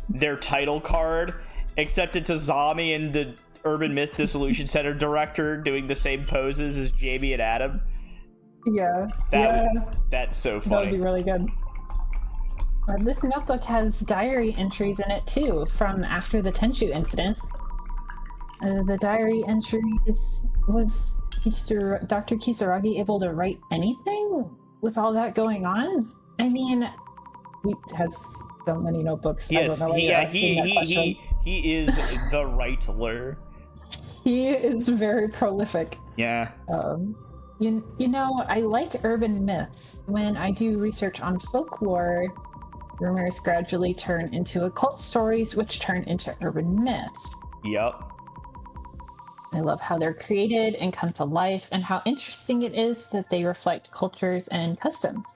their title card, except it's a zombie and the Urban Myth Dissolution Center director doing the same poses as Jamie and Adam. Yeah. That's so That would funny. be really good. This notebook has diary entries in it too, from after the Tenchu incident. The diary entries was Dr. Kisaragi able to write anything with all that going on? I mean, he has so many notebooks. Yes, I don't know why you're asking that question. he is the writer. He is very prolific. Yeah. You know, I like urban myths. When I do research on folklore, rumors gradually turn into occult stories, which turn into urban myths. Yup. I love how they're created and come to life, and how interesting it is that they reflect cultures and customs.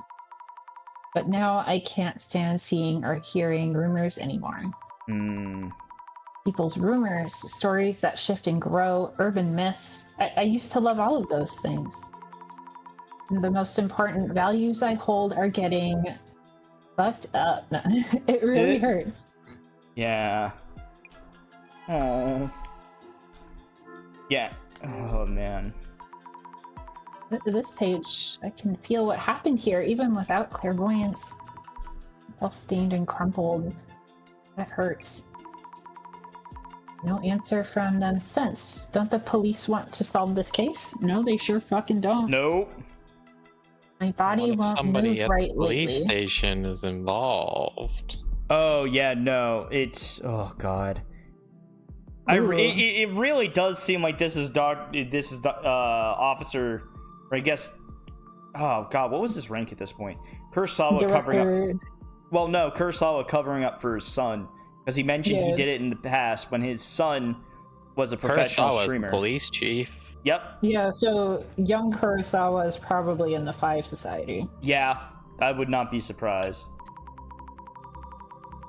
But now I can't stand seeing or hearing rumors anymore. People's rumors, stories that shift and grow, urban myths. I used to love all of those things. The most important values I hold are getting fucked up. It really hurts. Yeah. Oh. Yeah. Oh, man. This page, I can feel what happened here, even without clairvoyance. It's all stained and crumpled. That hurts. No answer from them since. Don't the police want to solve this case? No, they sure fucking don't. Nope. My body won't somebody move at right the police lately. station is involved. Oh, yeah, no. It's... Oh, God. It really does seem like this is officer... Or I guess... Oh, God, what was his rank at this point? Kurosawa covering up... Well, no, Kurosawa covering up for his son. Because he mentioned he did it in the past when his son was a professional streamer. Kurosawa's police chief. Yep. Yeah, so young Kurosawa is probably in the Five Society. Yeah, I would not be surprised.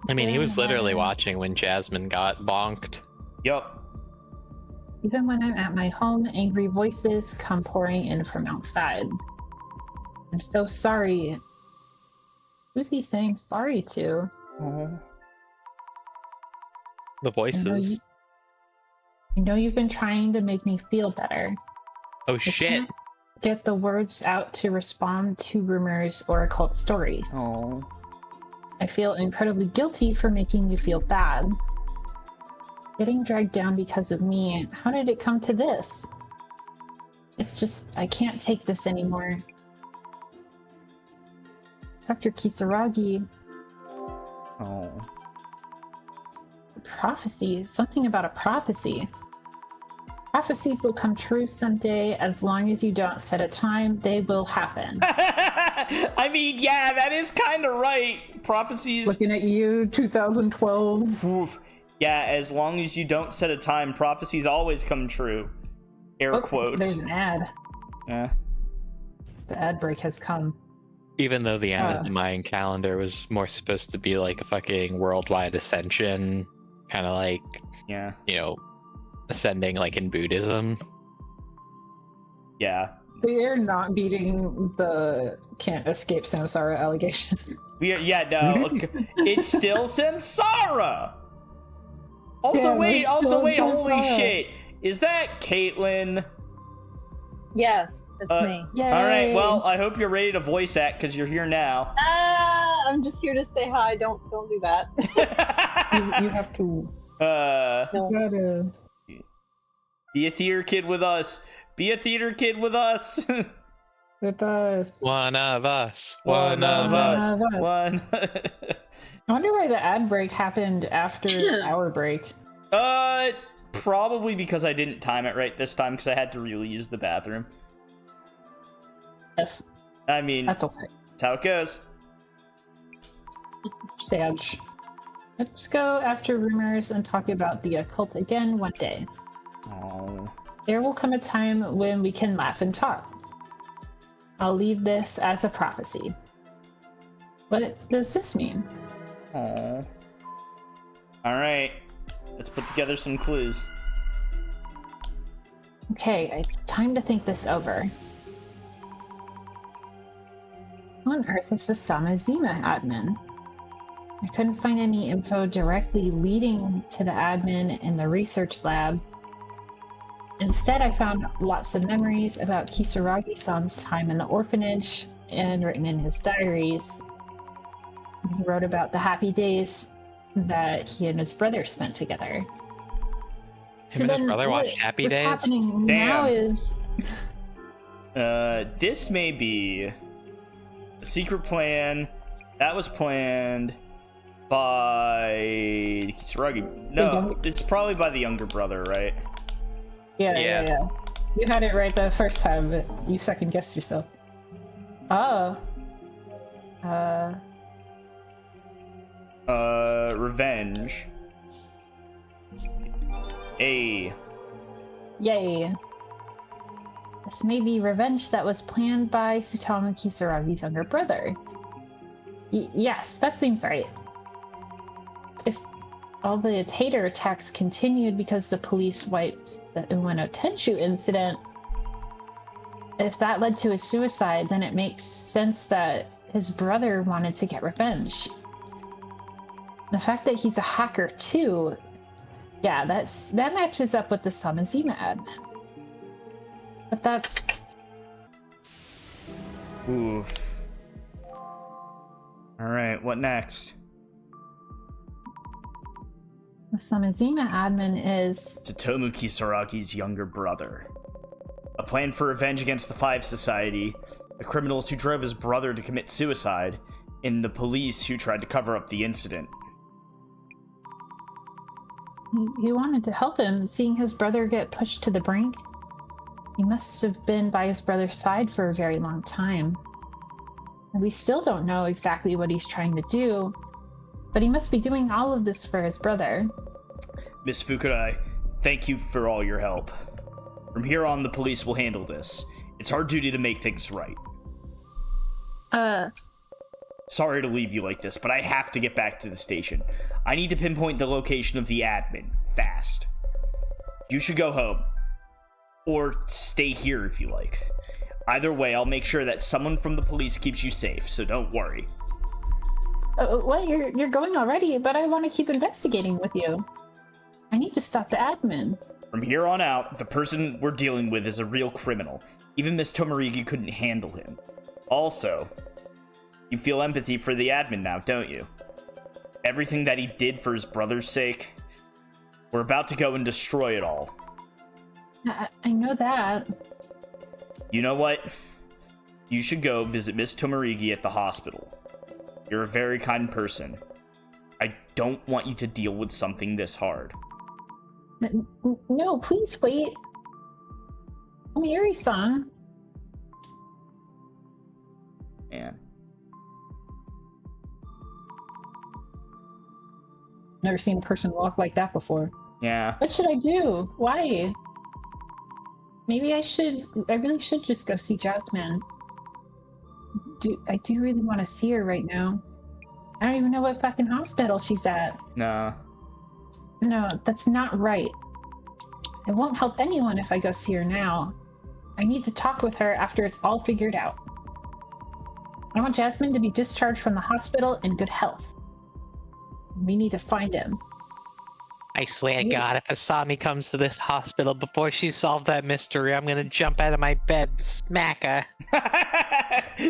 I mean, he was literally watching when Jasmine got bonked. Yep. Even when I'm at my home, angry voices come pouring in from outside. I'm so sorry. Who's he saying sorry to? The voices. I know you've been trying to make me feel better. Oh shit. Get the words out to respond to rumors or occult stories. Oh. I feel incredibly guilty for making you feel bad. Getting dragged down because of me. How did it come to this? It's just, I can't take this anymore. Dr. Kisaragi. Oh. Prophecy. Something about a prophecy. Prophecies will come true someday. As long as you don't set a time, they will happen. I mean, yeah, that is kind of right. Prophecies... Looking at you, 2012. Oof. Yeah, as long as you don't set a time, prophecies always come true. Air quotes. There's an ad. Yeah. The ad break has come. Even though the end of the Mayan calendar was more supposed to be like a fucking worldwide ascension, kind of like, Yeah. you know, ascending like in Buddhism. Yeah. They're not beating the can't escape samsara allegations. Yeah, no. It's still Samsara! Also, Yeah, wait, we're still holy Samsara. shit. Is that Caitlin? Yes, it's me. Yay! Alright, well, I hope you're ready to voice act, because you're here now. I'm just here to say hi. Don't do that. you have to. Uh, No. Gotta. be a theater kid with us. Be a theater kid with us. With us. One of us. One of us. One of us. One. I wonder why the ad break happened after our break. Probably because I didn't time it right this time, because I had to really use the bathroom. Yes, I mean, that's okay. that's how it goes. Sage. Let's go after rumors and talk about the occult again one day. Oh. There will come a time when we can laugh and talk. I'll leave this as a prophecy. What does this mean? Oh. Alright. Let's put together some clues. Okay, it's time to think this over. Who on earth is the Samazima admin? I couldn't find any info directly leading to the admin in the research lab. Instead, I found lots of memories about Kisaragi-san's time in the orphanage and written in his diaries. He wrote about the happy days that he and his brother spent together. Him and his brother watched Happy Days? What's happening now is... This may be a secret plan that was planned by Kisaragi. No, it's probably by the younger brother, right? Yeah. You had it right the first time, but you second guessed yourself. Oh. Revenge. A. Yay. This may be revenge that was planned by Tsutomu Kisaragi's younger brother. Yes, that seems right. If all the Tater attacks continued because the police wiped the Ueno Tenshu incident, if that led to his suicide, then it makes sense that his brother wanted to get revenge. The fact that he's a hacker too, yeah, that matches up with the Samazima ad. But that's... Oof. Alright, what next? The Samazima admin is... Tsutomu Kisaragi's younger brother. A plan for revenge against the Five Society, the criminals who drove his brother to commit suicide, and the police who tried to cover up the incident. He wanted to help him, seeing his brother get pushed to the brink. He must have been by his brother's side for a very long time. And we still don't know exactly what he's trying to do, but he must be doing all of this for his brother. Miss Fukurai, thank you for all your help. From here on, the police will handle this. It's our duty to make things right. Sorry to leave you like this, but I have to get back to the station. I need to pinpoint the location of the admin, fast. You should go home. Or stay here if you like. Either way, I'll make sure that someone from the police keeps you safe, so don't worry. Well, you're going already, but I want to keep investigating with you. I need to stop the admin. From here on out, the person we're dealing with is a real criminal. Even Miss Tomarigi couldn't handle him. Also, you feel empathy for the admin now, don't you? Everything that he did for his brother's sake, we're about to go and destroy it all. I know that. You know what? You should go visit Miss Tomarigi at the hospital. You're a very kind person. I don't want you to deal with something this hard. No, please wait. Omiri-san. Man. Never seen a person walk like that before. Yeah. What should I do? Why? Maybe I really should just go see Jasmine. I do really want to see her right now. I don't even know what fucking hospital she's at. Nah. No, that's not right. It won't help anyone if I go see her now. I need to talk with her after it's all figured out. I want Jasmine to be discharged from the hospital in good health. We need to find him. I swear to God, if Asami comes to this hospital before she solved that mystery, I'm gonna jump out of my bed and smack her.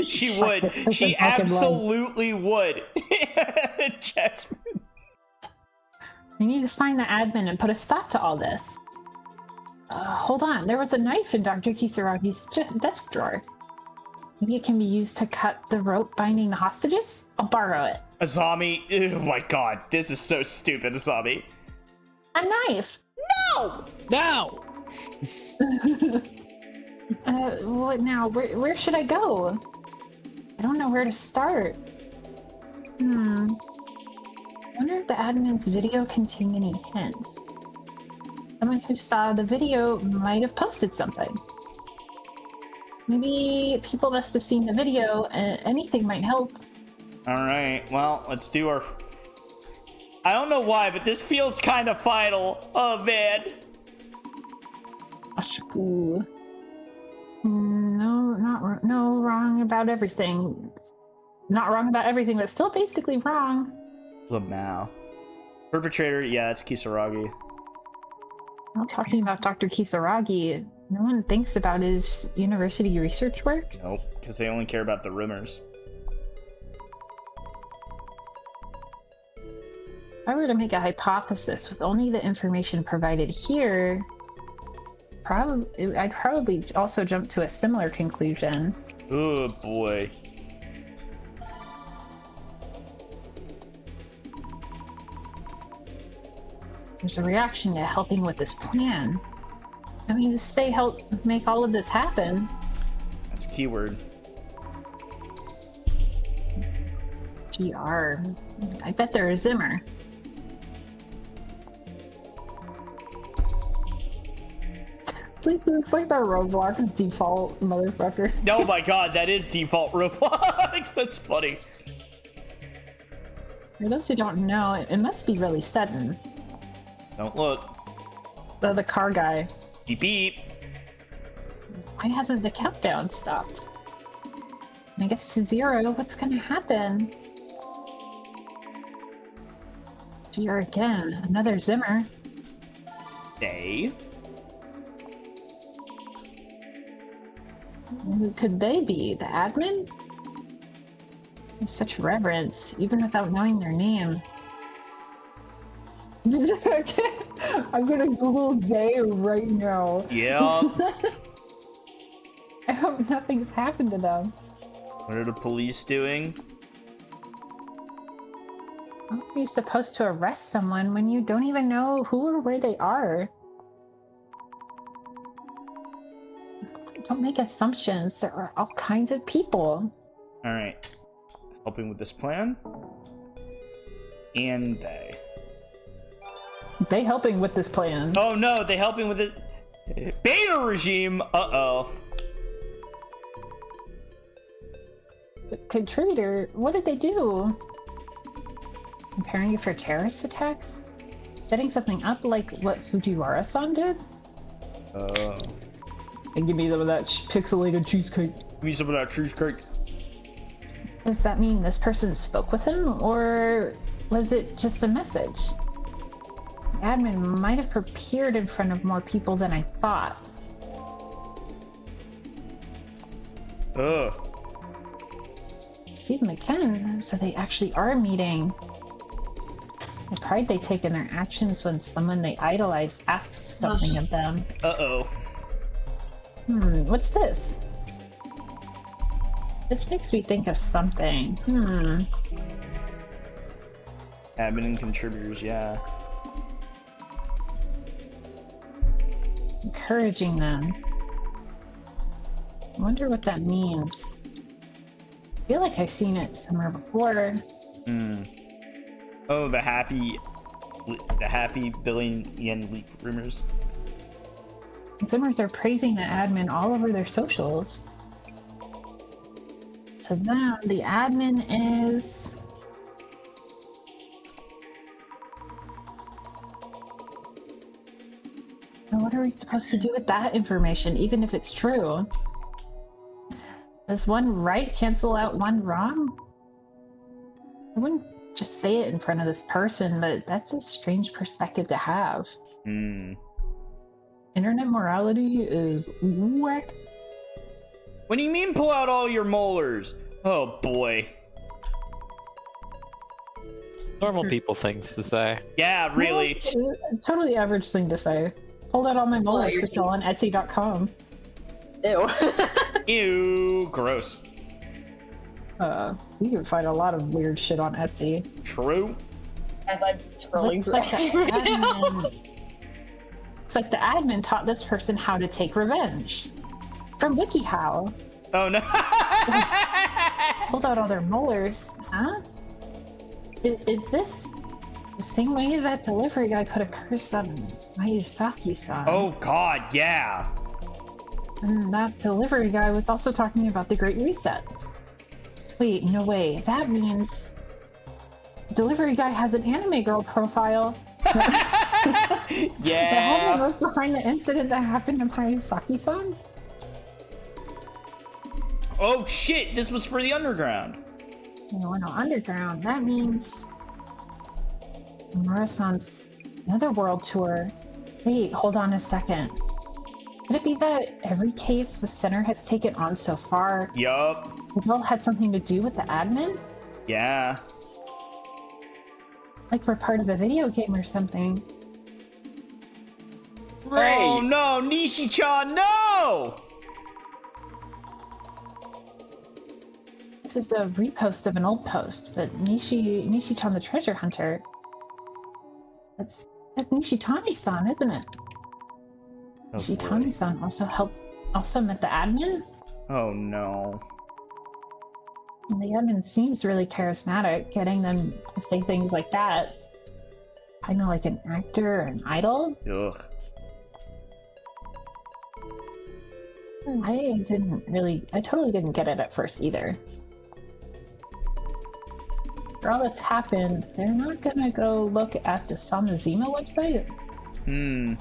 She would. She absolutely would. Jasmine. We need to find the admin and put a stop to all this. Hold on. There was a knife in Dr. Kisaragi's desk drawer. Maybe it can be used to cut the rope binding the hostages? I'll borrow it. Asami. Oh my god. This is so stupid, Asami. A knife! No! No! What now? Where should I go? I don't know where to start. I wonder if the admin's video contained any hints. Someone who saw the video might have posted something. Maybe people must have seen the video and anything might help. Alright, well, let's do our... I don't know why, but this feels kind of final. Oh, man. Ashku. No, wrong about everything. Not wrong about everything, but still basically wrong. Lamau. Perpetrator, yeah, it's Kisaragi. I'm talking about Dr. Kisaragi. No one thinks about his university research work. Nope, because they only care about the rumors. If I were to make a hypothesis with only the information provided here, I'd probably also jump to a similar conclusion. Oh boy. There's a reaction to helping with this plan. I mean, they helped make all of this happen. That's a keyword. GR. I bet they're a Zimmer. It's like the Roblox default motherfucker. Oh my god, that is default Roblox. That's funny. For those who don't know, it must be really sudden. Don't look. The car guy. Beep beep. Why hasn't the countdown stopped? I guess to 0, what's gonna happen? GR again, another Zimmer. They. Who could they be? The admin? With such reverence, even without knowing their name. Okay. I'm gonna Google they right now. Yeah. I hope nothing's happened to them. What are the police doing? How are you supposed to arrest someone when you don't even know who or where they are? Don't make assumptions. There are all kinds of people. Alright. Helping with this plan. And they. They helping with this plan. Oh no, they helping with it. Beta regime! Uh-oh. Contributor, what did they do? Preparing you for terrorist attacks? Setting something up like what Fujiwara-san did? And give me some of that pixelated cheesecake. Give me some of that cheesecake. Does that mean this person spoke with him, or was it just a message? The admin might have appeared in front of more people than I thought. Ugh. See them again, so they actually are meeting. The pride they take in their actions when someone they idolize asks something of them. Uh-oh. What's this? This makes me think of something. Admin and contributors, yeah. Encouraging them. I wonder what that means. I feel like I've seen it somewhere before. Oh, the happy billion yen leak rumors. Consumers are praising the admin all over their socials. To them, the admin is... Now, what are we supposed to do with that information, even if it's true? Does one right cancel out one wrong? I wouldn't just say it in front of this person, but that's a strange perspective to have. Internet morality is whack. What do you mean pull out all your molars? Oh boy. Normal people things to say. Yeah, really. Totally average thing to say. Pulled out all my molars to sell on Etsy.com. Ew. Ew, gross. You can find a lot of weird shit on Etsy. True. As I'm scrolling through Looks like the Etsy right now. Looks like the admin taught this person how to take revenge. From WikiHow. Oh no. Pulled out all their molars. Huh? Is this the same way that delivery guy put a curse on Mayusaki-san? Oh god, yeah. And that delivery guy was also talking about the Great Reset. Wait, no way. That means delivery guy has an anime girl profile. The Yeah. woman was behind the incident that happened to Mayusaki-san? Oh shit, this was for the underground. No, underground. That means Mura-san's Netherworld tour. Wait, hold on a second. Could it be that every case the center has taken on so far, Yup. it all had something to do with the admin? Yeah. Like we're part of a video game or something. Oh no, Nishi-chan, no! This is a repost of an old post, but Nishi-chan the treasure hunter. That's Nishitani-san, isn't it? Oh, boy. Shitami-san also met the admin? Oh no. And the admin seems really charismatic, getting them to say things like that. Kind of like an actor or an idol. Ugh. I totally didn't get it at first either. For all that's happened, they're not gonna go look at the Samazima website? I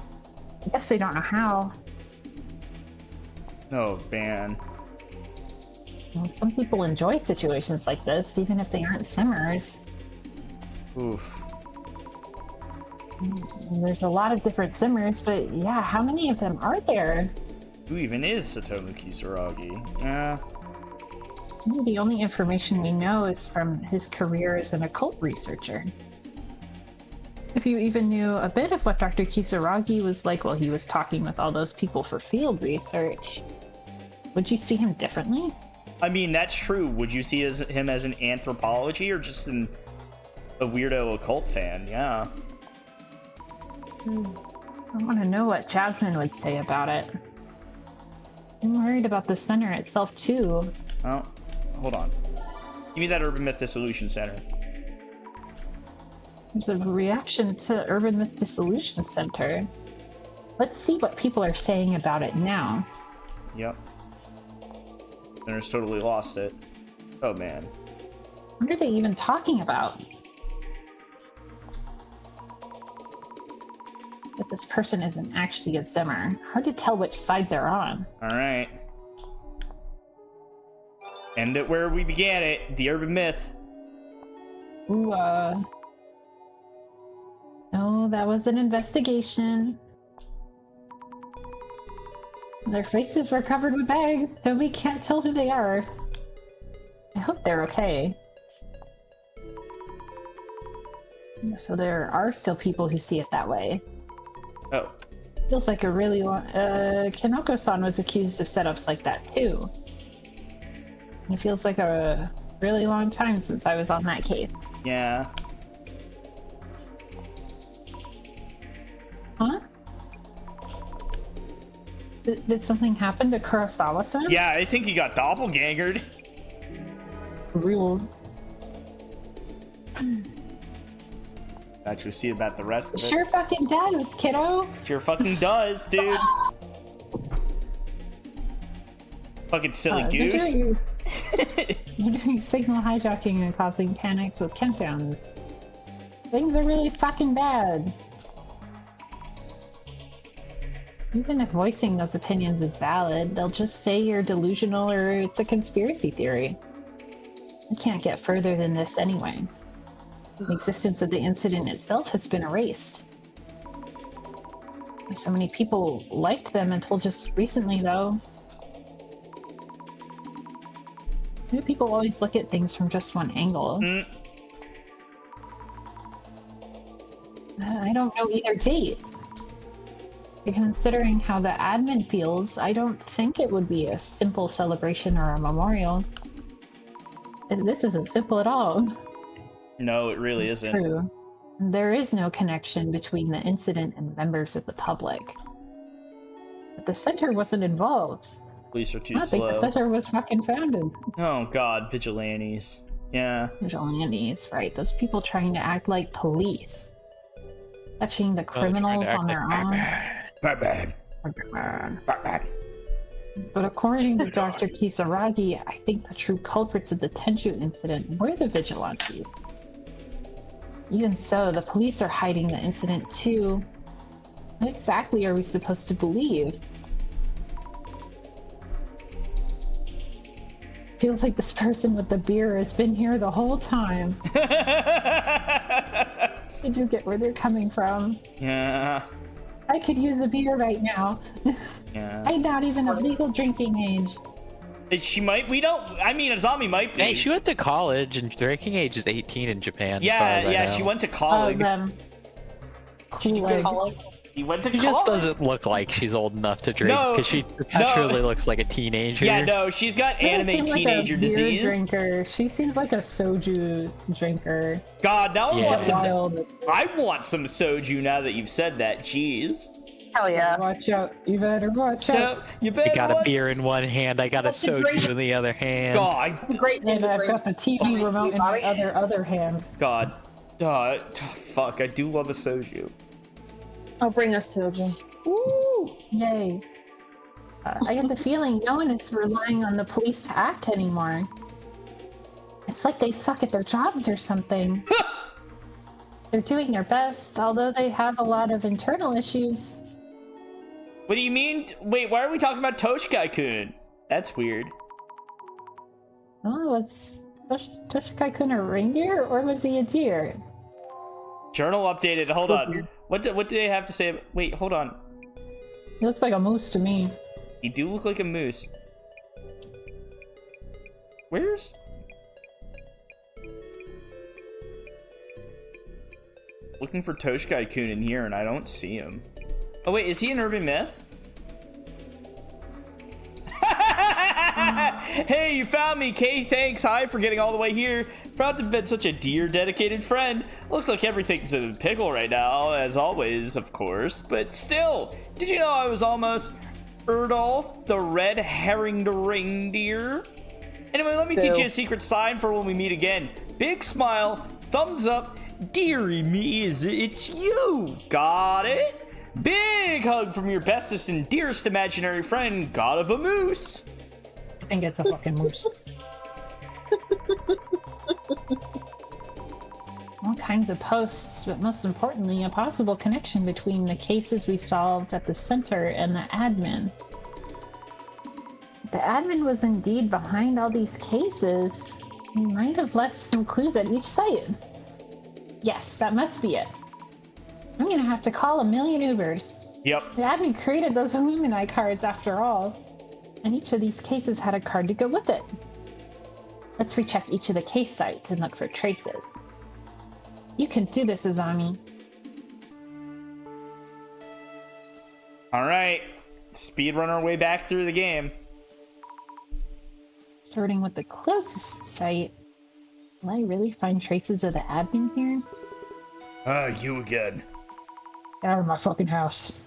guess they don't know how. Oh, man. Well, some people enjoy situations like this, even if they aren't simmers. Oof. There's a lot of different simmers, but yeah, how many of them are there? Who even is Satomu Kisaragi? Yeah. The only information we know is from his career as an occult researcher. If you even knew a bit of what Dr. Kisaragi was like while he was talking with all those people for field research, would you see him differently? I mean, that's true. Would you see him as an anthropology or just a weirdo occult fan? Yeah. I want to know what Jasmine would say about it. I'm worried about the center itself, too. Oh, hold on. Give me that Urban Myth Dissolution Center. There's a reaction to Urban Myth Dissolution Center. Let's see what people are saying about it now. Yep. Center's totally lost it. Oh, man. What are they even talking about? But this person isn't actually a Zimmer. Hard to tell which side they're on. Alright. End it where we began it. The Urban Myth. Ooh, no, that was an investigation. Their faces were covered with bags, so we can't tell who they are. I hope they're okay. So there are still people who see it that way. Oh. Feels like a really long... Kinoko-san was accused of setups like that, too. It feels like a really long time since I was on that case. Yeah. Huh? Did something happen to Kurosawa-san? Yeah, I think he got doppelgangered. Real. Actually, see about the rest of it. Sure fucking does, kiddo. Sure fucking does, dude. Fucking silly goose. You're doing signal hijacking and causing panics with countdowns. Things are really fucking bad. Even if voicing those opinions is valid, they'll just say you're delusional or it's a conspiracy theory. I can't get further than this anyway. The existence of the incident itself has been erased. So many people liked them until just recently, though. Maybe people always look at things from just one angle. I don't know either date. Considering how the admin feels, I don't think it would be a simple celebration or a memorial. This isn't simple at all. No, it really isn't. True. There is no connection between the incident and members of the public. But the center wasn't involved. Police are too I think the slow. center was fucking founded. Oh god, vigilantes. Yeah. Vigilantes, right. Those people trying to act like police. Catching the criminals on their own. Batman. But according to Dr. Kisaragi, I think the true culprits of the Tenchu incident were the vigilantes. Even so, the police are hiding the incident too. What exactly are we supposed to believe? Feels like this person with the beer has been here the whole time. Did you get where they're coming from? Yeah. I could use a beer right now. Yeah. I'm not even of legal drinking age. She might. We don't. I mean, Azami might be. Hey, she went to college, and drinking age is 18 in Japan. as far Yeah, as I yeah. know. She went to college. Cool. He went to She college. just doesn't look like she's old enough to drink No, because she perpetually looks like a teenager. Yeah, no, she's got anime teenager disease. Drinker. She seems like a soju drinker. God, now Yeah. I want some. Wild. I want some soju now that you've said that. Jeez. Hell yeah. Watch out. You better watch out. Yep, you better. I got a watch- beer in one hand, I got a That's a great- soju in the other hand. God, Great And ninja I've break. got the TV remote in my other hand. God. Fuck, I do love a soju. I'll bring us soju. Woo! Yay. I get the feeling no one is relying on the police to act anymore. It's like they suck at their jobs or something. They're doing their best, although they have a lot of internal issues. What do you mean? Wait, why are we talking about Toshikai-kun? That's weird. Oh, was Toshikai-kun a reindeer, or was he a deer? Journal updated. Hold on. What do they have to say? Wait, hold on. He looks like a moose to me. You do look like a moose. Where's... Looking for Toshikai-kun in here, and I don't see him. Oh wait, is he an urban myth? Hey, you found me, Kay. Thanks. Hi for getting all the way here. Proud to have been such a dear, dedicated friend. Looks like everything's in a pickle right now, as always, of course. But still, did you know I was almost Erdolf, the red herringed reindeer? Anyway, let me teach you a secret sign for when we meet again. Big smile, thumbs up. Dearie me, it's you. Got it? Big hug from your bestest and dearest imaginary friend, God of a Moose. I think it's a fucking moose. All kinds of posts, but most importantly, a possible connection between the cases we solved at the center and the admin. The admin was indeed behind all these cases. He might have left some clues at each site. Yes, that must be it. I'm gonna have to call a million Ubers. Yep. The admin created those Illumini cards after all. And each of these cases had a card to go with it. Let's recheck each of the case sites and look for traces. You can do this, Azami. Alright. Speedrun our way back through the game. Starting with the closest site. Will I really find traces of the admin here? You again. Get out of my fucking house.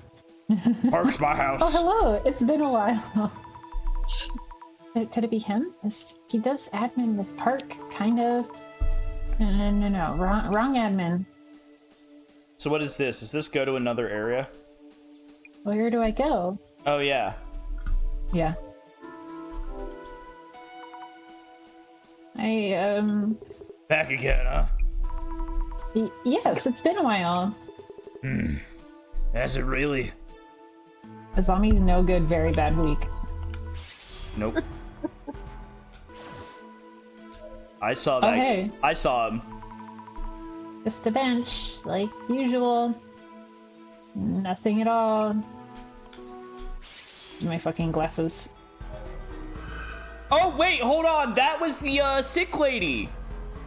Parks my house. Oh, hello. It's been a while. Could it be him? He does admin this park, kind of. No. Wrong admin. So what is this? Does this go to another area? Where do I go? Oh, yeah. Yeah. Back again, huh? Yes, it's been a while. Has it really? Azami's no good, very bad week. Nope. I saw that. Oh, hey. I saw him. Just a bench, like usual. Nothing at all. My fucking glasses. Oh, wait, hold on. That was the sick lady.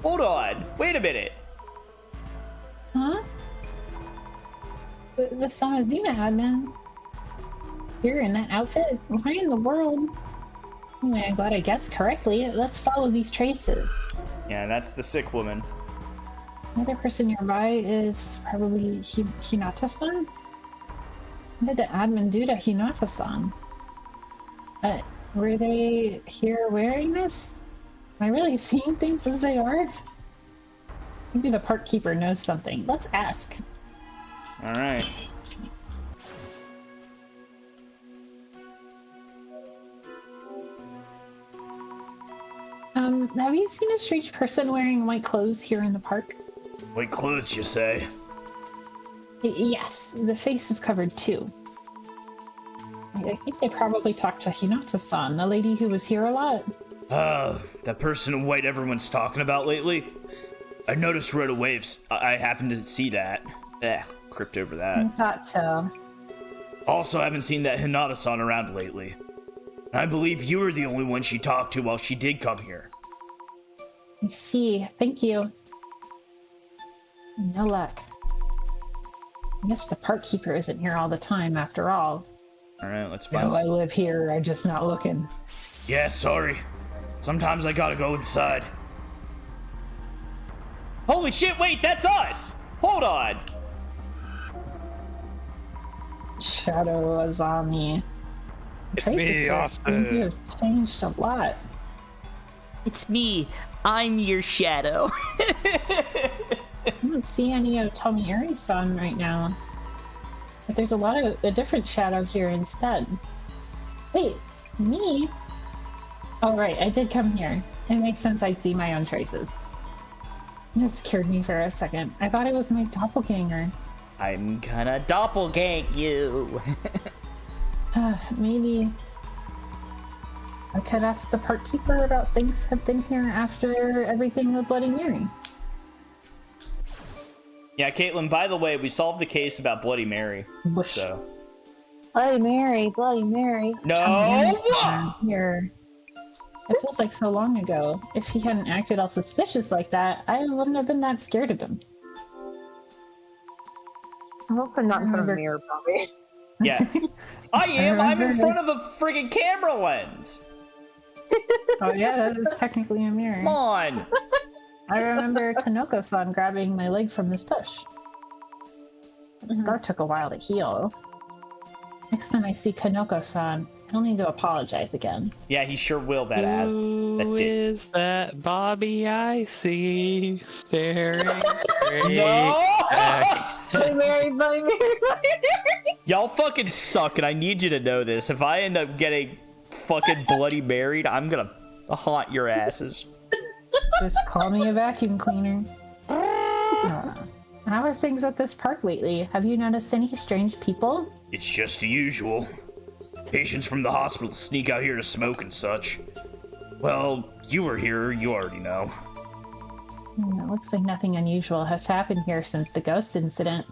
Hold on. Wait a minute. Huh? The Samazima admin. You're in that outfit? Why in the world? Anyway, I'm glad I guessed correctly. Let's follow these traces. Yeah, that's the sick woman. Another person nearby is probably Hinata-san? What did the admin do to Hinata-san? Were they here wearing this? Am I really seeing things as they are? Maybe the park keeper knows something. Let's ask. Alright. Have you seen a strange person wearing white clothes here in the park? White clothes, you say? Yes, the face is covered too. I think they probably talked to Hinata-san, the lady who was here a lot. That person in white everyone's talking about lately? I noticed right away if I happened to see that. Crypt over I that. thought so. Also, haven't seen that Hinata-san around lately. I believe you were the only one she talked to while she did come here. I see. Thank you. No luck. I guess the park keeper isn't here all the time, after all. Alright, let's No, find I live here. I'm just not looking. Yeah, sorry. Sometimes I gotta go inside. Holy shit, wait, that's us! Hold on! Shadow Azami. It's me, Austin. You have changed a lot. It's me. I'm your shadow. I don't see any of Tomieri-san right now. But there's a different shadow here instead. Wait, me? Oh right, I did come here. It makes sense I'd see my own traces. That scared me for a second. I thought it was my doppelganger. I'm gonna doppelgang you. Maybe I could ask the park keeper about things have been here after everything with Bloody Mary. Yeah, Caitlin, by the way, we solved the case about Bloody Mary. Whoosh. So. Bloody Mary, Bloody Mary. No! Here. It feels like so long ago. If he hadn't acted all suspicious like that, I wouldn't have been that scared of him. I'm also not in front of a mirror, probably. Yeah. I am! I'm in front of a friggin' camera lens! Oh yeah, that is technically a mirror. Come on! I remember Kanoko-san grabbing my leg from this push. The scar took a while to heal. Next time I see Kanoko-san, he'll need to apologize again. Yeah, he sure will, that ad. Who is that Bobby I see staring No! back? Bloody Mary, Bloody Mary, Bloody Mary. Y'all fucking suck, and I need you to know this. If I end up getting fucking Bloody Married, I'm gonna haunt your asses. Just call me a vacuum cleaner. How are things at this park lately? Have you noticed any strange people? It's just the usual. Patients from the hospital sneak out here to smoke and such. Well, you were here, you already know. It looks like nothing unusual has happened here since the ghost incident.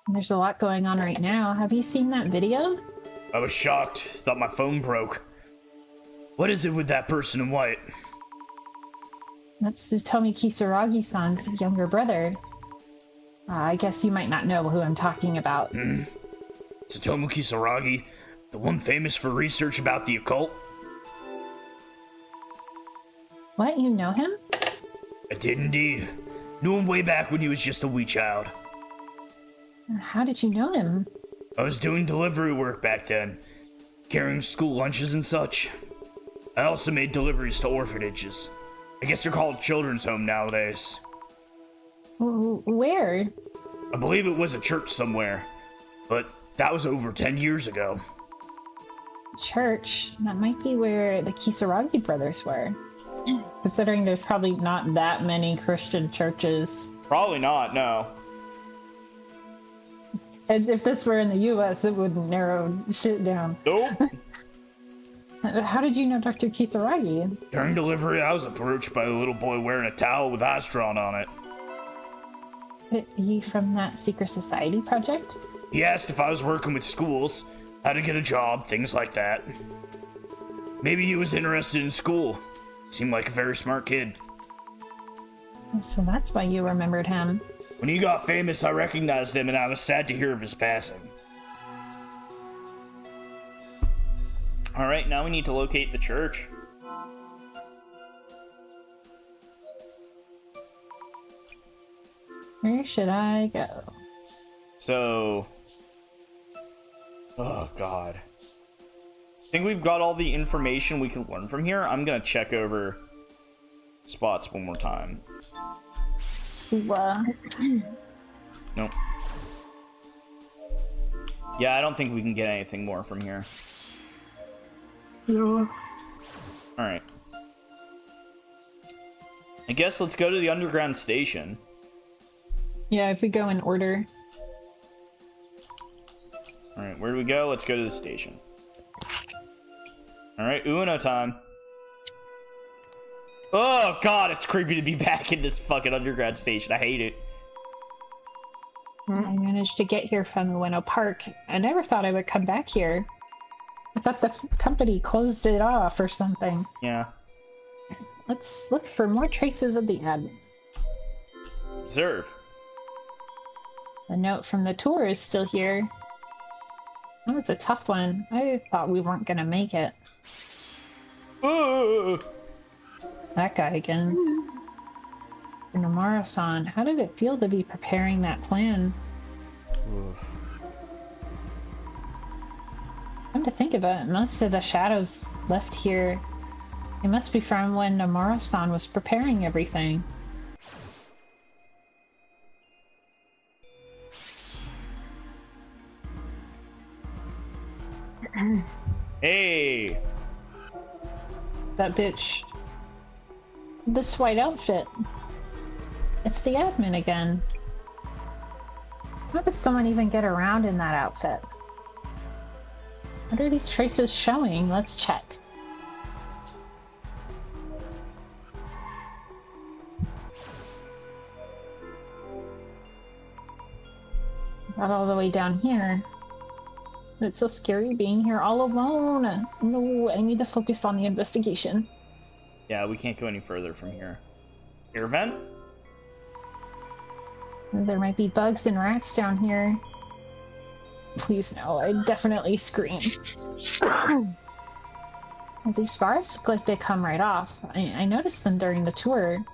And there's a lot going on right now. Have you seen that video? I was shocked. Thought my phone broke. What is it with that person in white? That's Tomi Kisaragi-san's younger brother. I guess you might not know who I'm talking about. Satomu Kisaragi, the one famous for research about the occult? What, you know him? I did indeed. Knew him way back when he was just a wee child. How did you know him? I was doing delivery work back then, carrying school lunches and such. I also made deliveries to orphanages. I guess they're called children's home nowadays. Where? I believe it was a church somewhere, but that was over 10 years ago. Church? That might be where the Kisaragi brothers were. Considering there's probably not that many Christian churches. Probably not, no. And if this were in the US, it would narrow shit down. Nope. How did you know Dr. Kisaragi? During delivery, I was approached by a little boy wearing a towel with eyes drawn on it. He from that secret society project? He asked if I was working with schools, how to get a job, things like that. Maybe he was interested in school. Seemed like a very smart kid. So that's why you remembered him. When he got famous, I recognized him, and I was sad to hear of his passing. Alright, now we need to locate the church. Where should I go? So... oh, God. I think we've got all the information we can learn from here. I'm gonna check over spots one more time. Nope. Yeah, I don't think we can get anything more from here. No. Alright. I guess let's go to the underground station. Yeah, if we go in order. Alright, where do we go? Let's go to the station. Alright, Uno time. Oh god, it's creepy to be back in this fucking underground station. I hate it. I managed to get here from Ueno Park. I never thought I would come back here. I thought the company closed it off or something. Yeah. Let's look for more traces of the ad. Observe. The note from the tour is still here. That was a tough one. I thought we weren't gonna make it. That guy again. Nomura-san, how did it feel to be preparing that plan? Come to think of it, most of the shadows left here, it must be from when Nomura-san was preparing everything. Hey! That bitch. This white outfit. It's the admin again. How does someone even get around in that outfit? What are these traces showing? Let's check. Got all the way down here. It's so scary being here all alone. No, I need to focus on the investigation. Yeah, we can't go any further from here. Air vent? There might be bugs and rats down here. Please no, I'd definitely scream. These bars look like they come right off. I noticed them during the tour.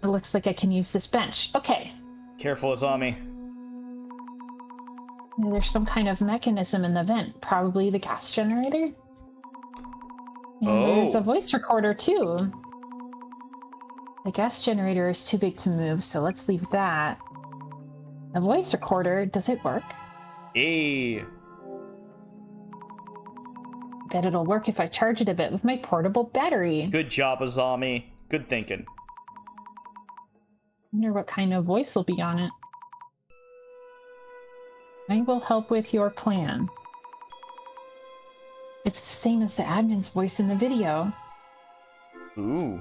It looks like I can use this bench. Okay. Careful, Azami. There's some kind of mechanism in the vent. Probably the gas generator? And there's a voice recorder too. The gas generator is too big to move, so let's leave that. The voice recorder, does it work? Hey. Bet it'll work if I charge it a bit with my portable battery. Good job, Azami. Good thinking. Wonder what kind of voice will be on it. I will help with your plan. It's the same as the admin's voice in the video. Ooh.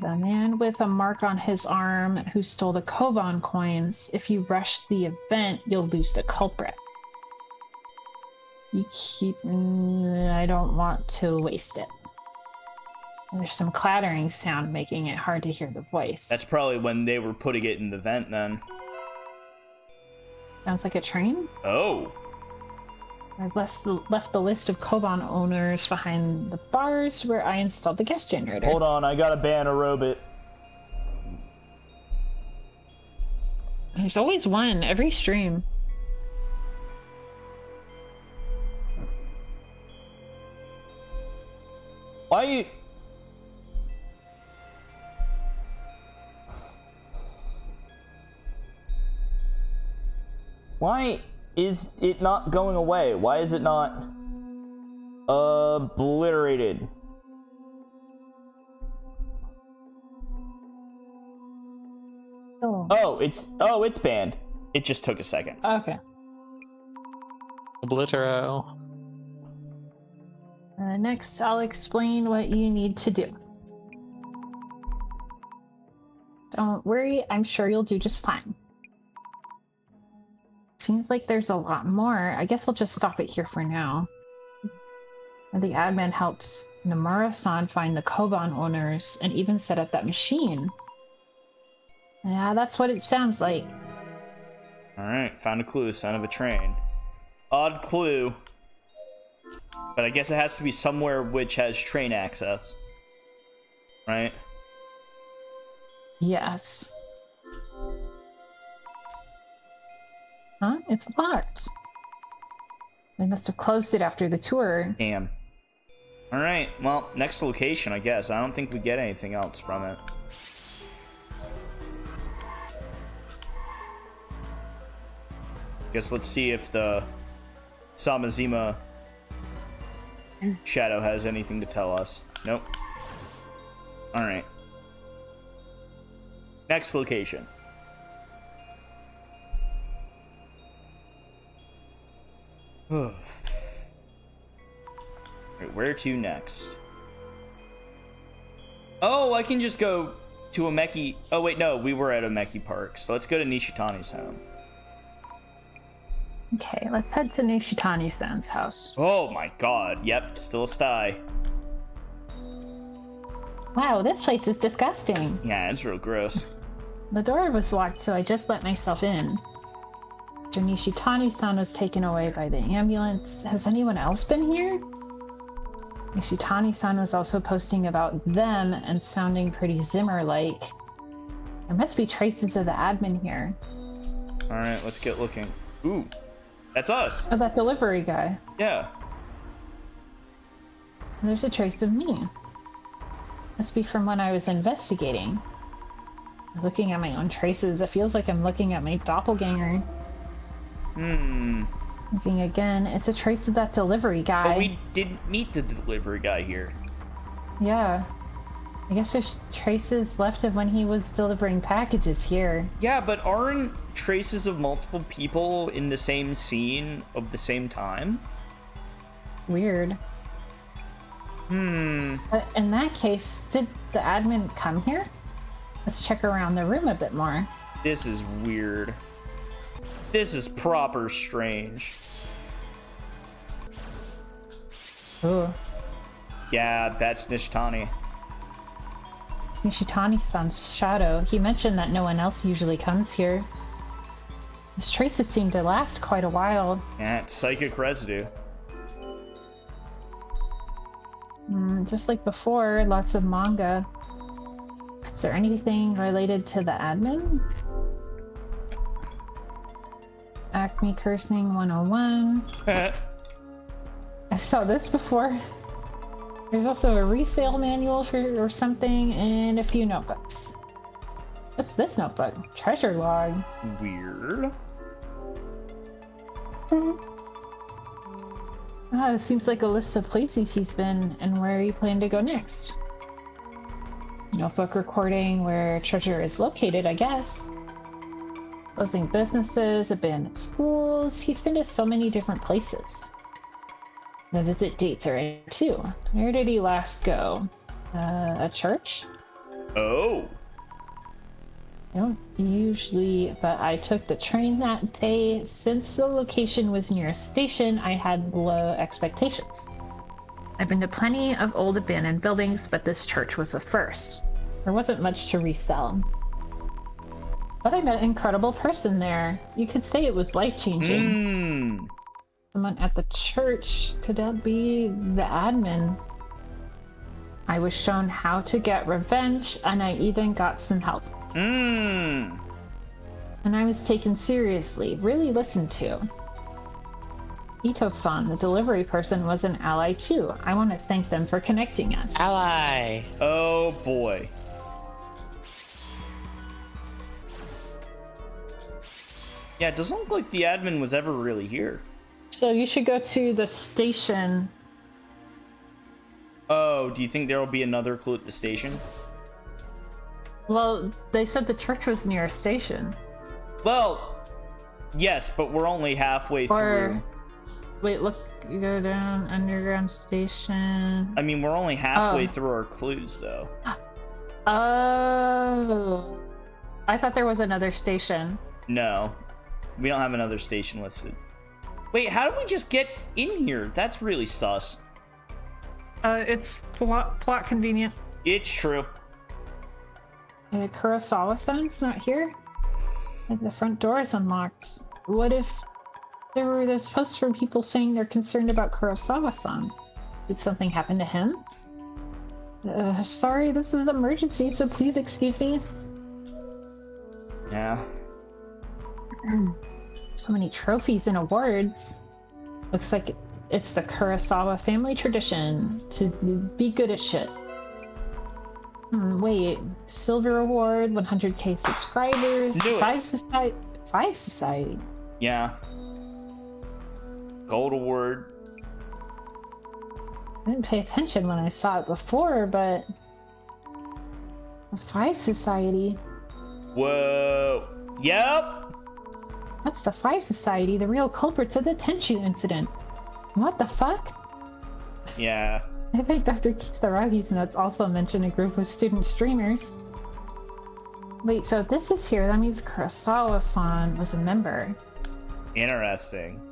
The man with a mark on his arm who stole the Koban coins. If you rush the event, you'll lose the culprit. You keep... I don't want to waste it. There's some clattering sound making it hard to hear the voice. That's probably when they were putting it in the vent then. Sounds like a train? Oh. I've left the list of Koban owners behind the bars where I installed the gas generator. Hold on, I gotta ban a robot. There's always one, every stream. Why? Why is it not going away? Why is it not obliterated? Oh, it's banned. It just took a second. Okay. Oblitero. Next, I'll explain what you need to do. Don't worry, I'm sure you'll do just fine. Seems like there's a lot more. I guess I'll just stop it here for now. The admin helped Nomura-san find the Koban owners and even set up that machine. Yeah, that's what it sounds like. Alright, found a clue, son of a train. Odd clue. But I guess it has to be somewhere which has train access. Right? Yes. Huh? It's locked. They must have closed it after the tour. Damn. Alright, well, next location, I guess. I don't think we get anything else from it. Guess let's see if the Samazima shadow has anything to tell us. Nope. Alright. Next location. Right, where to next? Oh, I can just go to a Meki. Oh, wait, no, we were at a Meki Park. So let's go to Nishitani's home. Okay, let's head to Nishitani-san's house. Oh my god, yep, still a sty. Wow, this place is disgusting. Yeah, it's real gross. The door was locked, so I just let myself in. After Nishitani-san was taken away by the ambulance, has anyone else been here? Nishitani-san was also posting about them and sounding pretty Zimmer-like. There must be traces of the admin here. Alright, let's get looking. Ooh. That's us. Oh, that delivery guy. Yeah. There's a trace of me. Must be from when I was investigating. Looking at my own traces, it feels like I'm looking at my doppelganger. Looking again, it's a trace of that delivery guy. But we didn't meet the delivery guy here. Yeah. I guess there's traces left of when he was delivering packages here. Yeah, but aren't traces of multiple people in the same scene of the same time? Weird. But in that case, did the admin come here? Let's check around the room a bit more. This is weird. This is proper strange. Ooh. Yeah, that's Nishtani. Nishitani-san's shadow. He mentioned that no one else usually comes here. His traces seem to last quite a while. Yeah, it's psychic residue. Just like before, lots of manga. Is there anything related to the admin? Acme Cursing 101. I saw this before. There's also a resale manual or something and a few notebooks. What's this notebook? Treasure log. Weird. It seems like a list of places he's been and where he planned to go next. Notebook recording where treasure is located, I guess. Closing businesses, abandoned schools. He's been to so many different places. The visit dates are in too. Where did he last go? A church? Oh. I don't usually, but I took the train that day. Since the location was near a station, I had low expectations. I've been to plenty of old abandoned buildings, but this church was a first. There wasn't much to resell. But I met an incredible person there. You could say it was life-changing. Someone at the church. Could that be the admin? I was shown how to get revenge, and I even got some help. And I was taken seriously, really listened to. Ito-san, the delivery person, was an ally too. I want to thank them for connecting us. Ally! Oh boy. Yeah, it doesn't look like the admin was ever really here. So you should go to the station. Oh, do you think there will be another clue at the station? Well, they said the church was near a station. Well, yes, but we're only halfway through. Wait, look, you go down, underground station. I mean, we're only halfway through our clues, though. Oh. I thought there was another station. No, we don't have another station listed. Wait, how did we just get in here? That's really sus. It's plot convenient. It's true. Kurosawa-san's not here? And the front door is unlocked. What if there were those posts from people saying they're concerned about Kurosawa-san? Did something happen to him? Sorry, this is an emergency, so please excuse me. Yeah. So many trophies and awards. Looks like it's the Kurosawa family tradition to be good at shit. Wait, silver award, 100k subscribers, five society. Yeah. Gold award. I didn't pay attention when I saw it before, but the 5 society. Whoa. Yep. That's the 5 society, the real culprits of the Tenchu incident. What the fuck? Yeah. I think Dr. Kisaragi's notes also mention a group of student streamers. Wait, so if this is here, that means Kurosawa-san was a member. Interesting.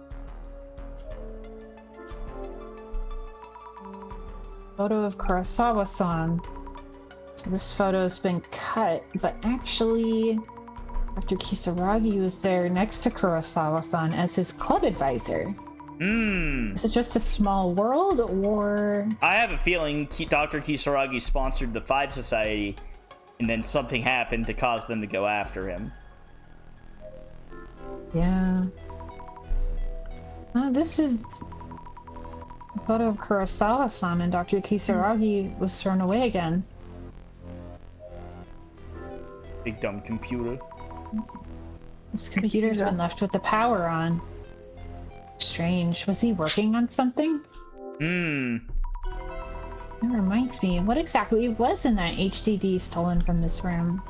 Photo of Kurosawa-san. So this photo has been cut, but actually Dr. Kisaragi was there next to Kurosawa-san as his club advisor. Is it just a small world, or... I have a feeling Dr. Kisaragi sponsored the 5 Society, and then something happened to cause them to go after him. Yeah. This is a photo of Kurosawa-san, and Dr. Kisaragi was thrown away again. Big dumb computer. This computer's been left with the power on. Strange. Was he working on something? That reminds me, what exactly was in that HDD stolen from this room?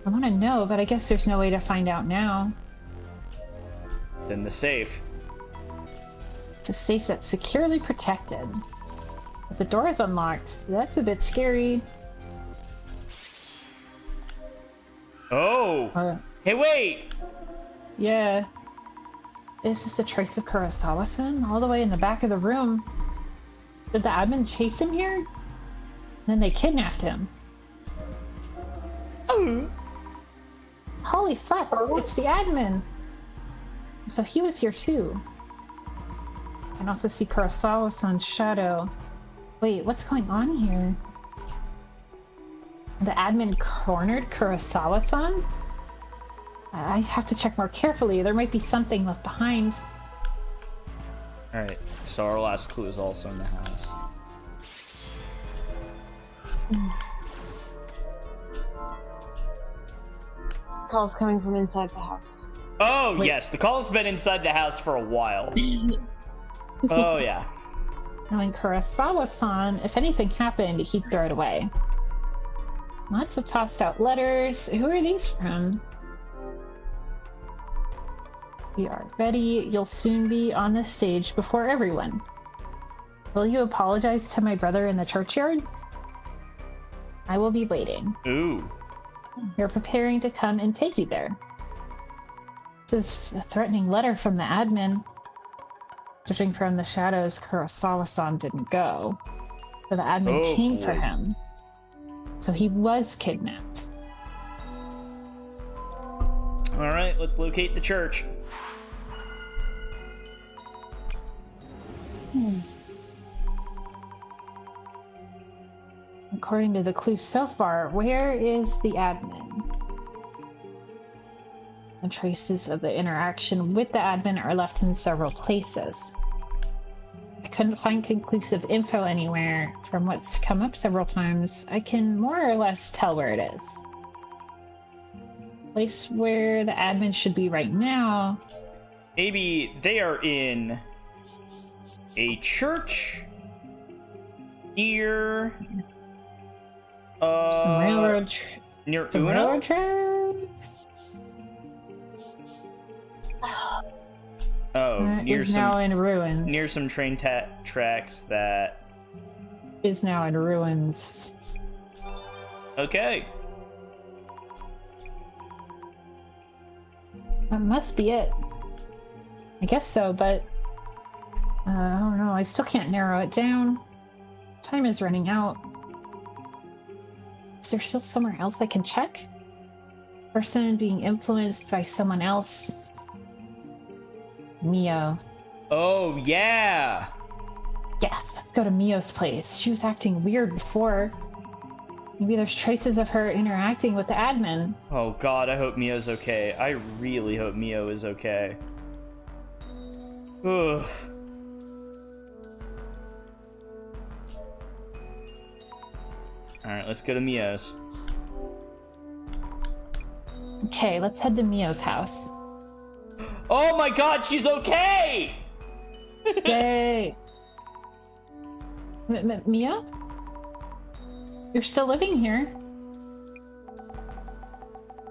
I want to know, but I guess there's no way to find out now. Then the safe. It's a safe that's securely protected. But the door is unlocked. That's a bit scary. Oh! Hey, wait! Yeah. Is this a trace of Kurosawa-san? All the way in the back of the room. Did the admin chase him here? Then they kidnapped him. Oh! Holy fuck, it's the admin! So he was here too. I can also see Kurosawa-san's shadow. Wait, what's going on here? The admin cornered Kurosawa-san? I have to check more carefully. There might be something left behind. Alright, so our last clue is also in the house. Calls coming from inside the house. Oh, Wait. yes, the call's been inside the house for a while. Oh, yeah. Knowing Kurosawa-san, if anything happened, he'd throw it away. Lots of tossed out letters. Who are these from? We are ready. You'll soon be on the stage before everyone. Will you apologize to my brother in the churchyard? I will be waiting. Ooh. You're preparing to come and take you there. This is a threatening letter from the admin. Judging from the shadows, Kurosawa-san didn't go. So the admin came for him. So he was kidnapped. Alright, let's locate the church. According to the clue so far, where is the admin? The traces of the interaction with the admin are left in several places. I couldn't find conclusive info anywhere. From what's come up several times, I can more or less tell where it is. Place where the admin should be right now. Maybe they are in a church near Some railroad near some Uno? railroad tracks. Oh, near Is now some in ruins. near some train tracks that. Is now in ruins. Okay. That must be it. I guess so, but I don't know. I still can't narrow it down. Time is running out. Is there still somewhere else I can check? Person being influenced by someone else. Mio. Oh yeah. Yes, let's go to Mio's place. She was acting weird before. Maybe there's traces of her interacting with the admin. Oh god, I hope Mio's okay. I really hope Mio is okay. Ugh. Alright, let's go to Mio's. Okay, let's head to Mio's house. Oh my god, she's okay! Yay! Mia? You're still living here?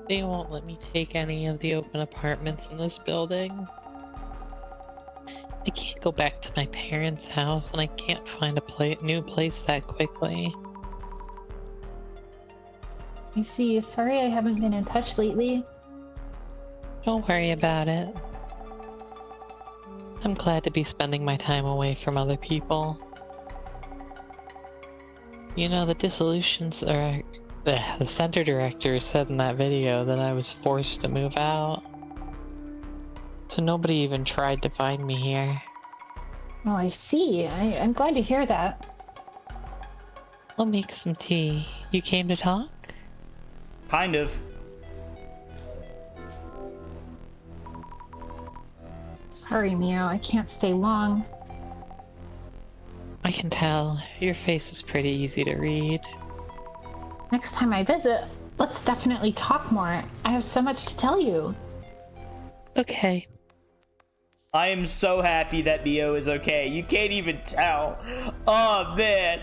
They won't let me take any of the open apartments in this building. I can't go back to my parents' house, and I can't find a new place that quickly. I see. Sorry I haven't been in touch lately. Don't worry about it. I'm glad to be spending my time away from other people. You know, the Dissolutions, or the center director said in that video that I was forced to move out. So nobody even tried to find me here. Oh, I see. I'm glad to hear that. I'll make some tea. You came to talk? Kind of. Hurry, Mio. I can't stay long. I can tell. Your face is pretty easy to read. Next time I visit, let's definitely talk more. I have so much to tell you. Okay. I am so happy that Mio is okay. You can't even tell. Oh, man.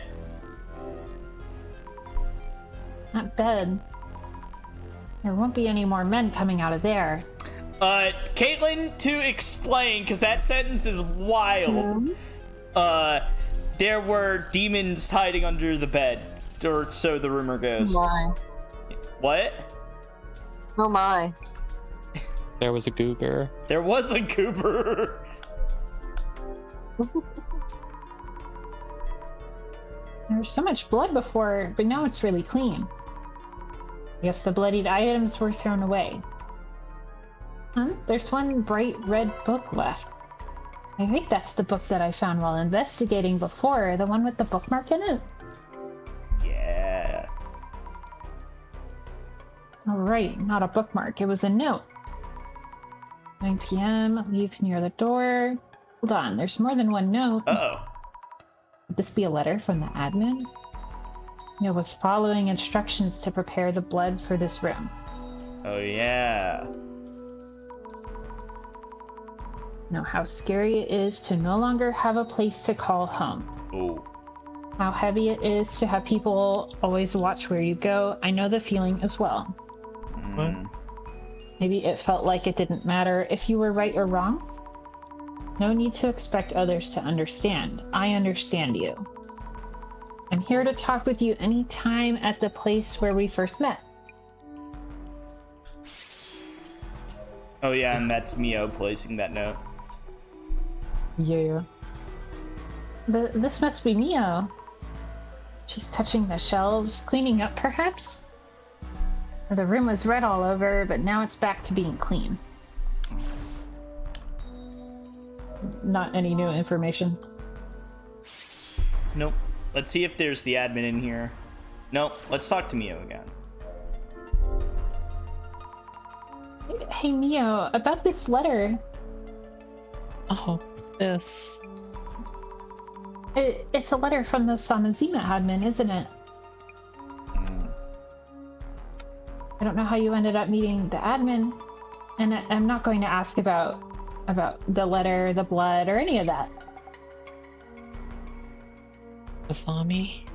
That bed. There won't be any more men coming out of there. Caitlin, to explain, because that sentence is wild. There were demons hiding under the bed, or so the rumor goes. Oh my. What? Oh my. There was a goober. There was a goober. There was so much blood before, but now it's really clean. I guess the bloodied items were thrown away. Huh? There's one bright red book left. I think that's the book that I found while investigating before, the one with the bookmark in it. Yeah. Oh, right, not a bookmark, it was a note. 9 p.m., leave near the door. Hold on, there's more than one note. Uh-oh. Could this be a letter from the admin? It was following instructions to prepare the blood for this room. Oh, yeah. Know how scary it is to no longer have a place to call home. Oh. How heavy it is to have people always watch where you go. I know the feeling as well. Mm. Maybe it felt like it didn't matter if you were right or wrong. No need to expect others to understand. I understand you. I'm here to talk with you anytime at the place where we first met. Oh, yeah, and that's Mio placing that note. Yeah. But this must be Mio. She's touching the shelves, cleaning up perhaps? The room was red all over, but now it's back to being clean. Not any new information. Nope. Let's see if there's the admin in here. Nope. Let's talk to Mio again. Hey Mio, about this letter. Oh, this. It's a letter from the Samazima admin, isn't it? I don't know how you ended up meeting the admin, and I'm not going to ask about the letter, the blood, or any of that. Asami?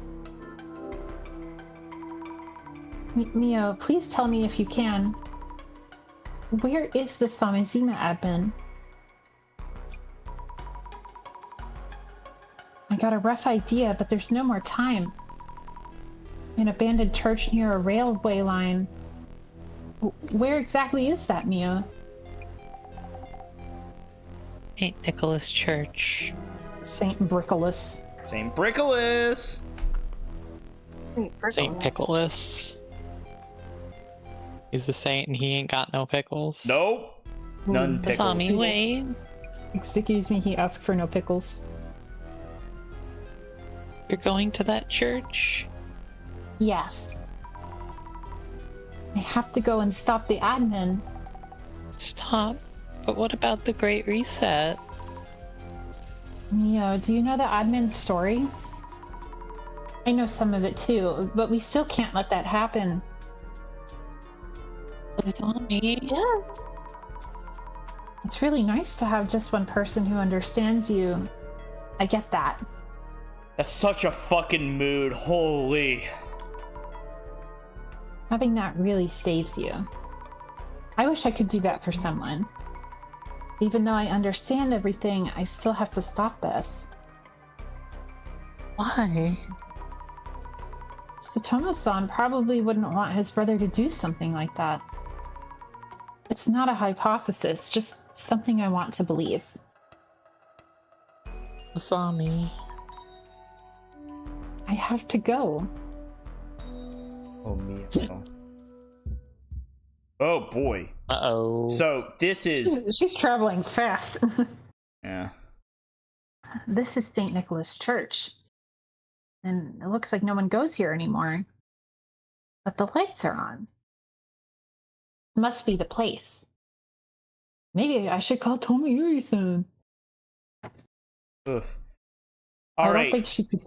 Mio, please tell me if you can. Where is the Samazima admin? I got a rough idea, but there's no more time. An abandoned church near a railway line. Where exactly is that, Mio? St. Nicholas Church. St. Bricholas. St. Bricholas! St. Pickleus. He's the saint and he ain't got no pickles. Nope. None pickles. Asami, wait. Excuse me, he asked for no pickles. You're going to that church? Yes. I have to go and stop the admin. Stop. But what about the Great Reset? Mio, do you know the admin's story? I know some of it too, but we still can't let that happen. Asami? Yeah. It's really nice to have just one person who understands you. I get that. That's such a fucking mood. Holy. Having that really saves you. I wish I could do that for someone. Even though I understand everything, I still have to stop this. Why? Satomo-san probably wouldn't want his brother to do something like that. It's not a hypothesis, just something I want to believe. Asami. I have to go. Oh, Mio. Oh, boy. Uh-oh. So, this is... She's traveling fast. Yeah. This is St. Nicholas Church. And it looks like no one goes here anymore. But the lights are on. Must be the place. Maybe I should call Tomoyuri-san. Oof. I All don't right. think she could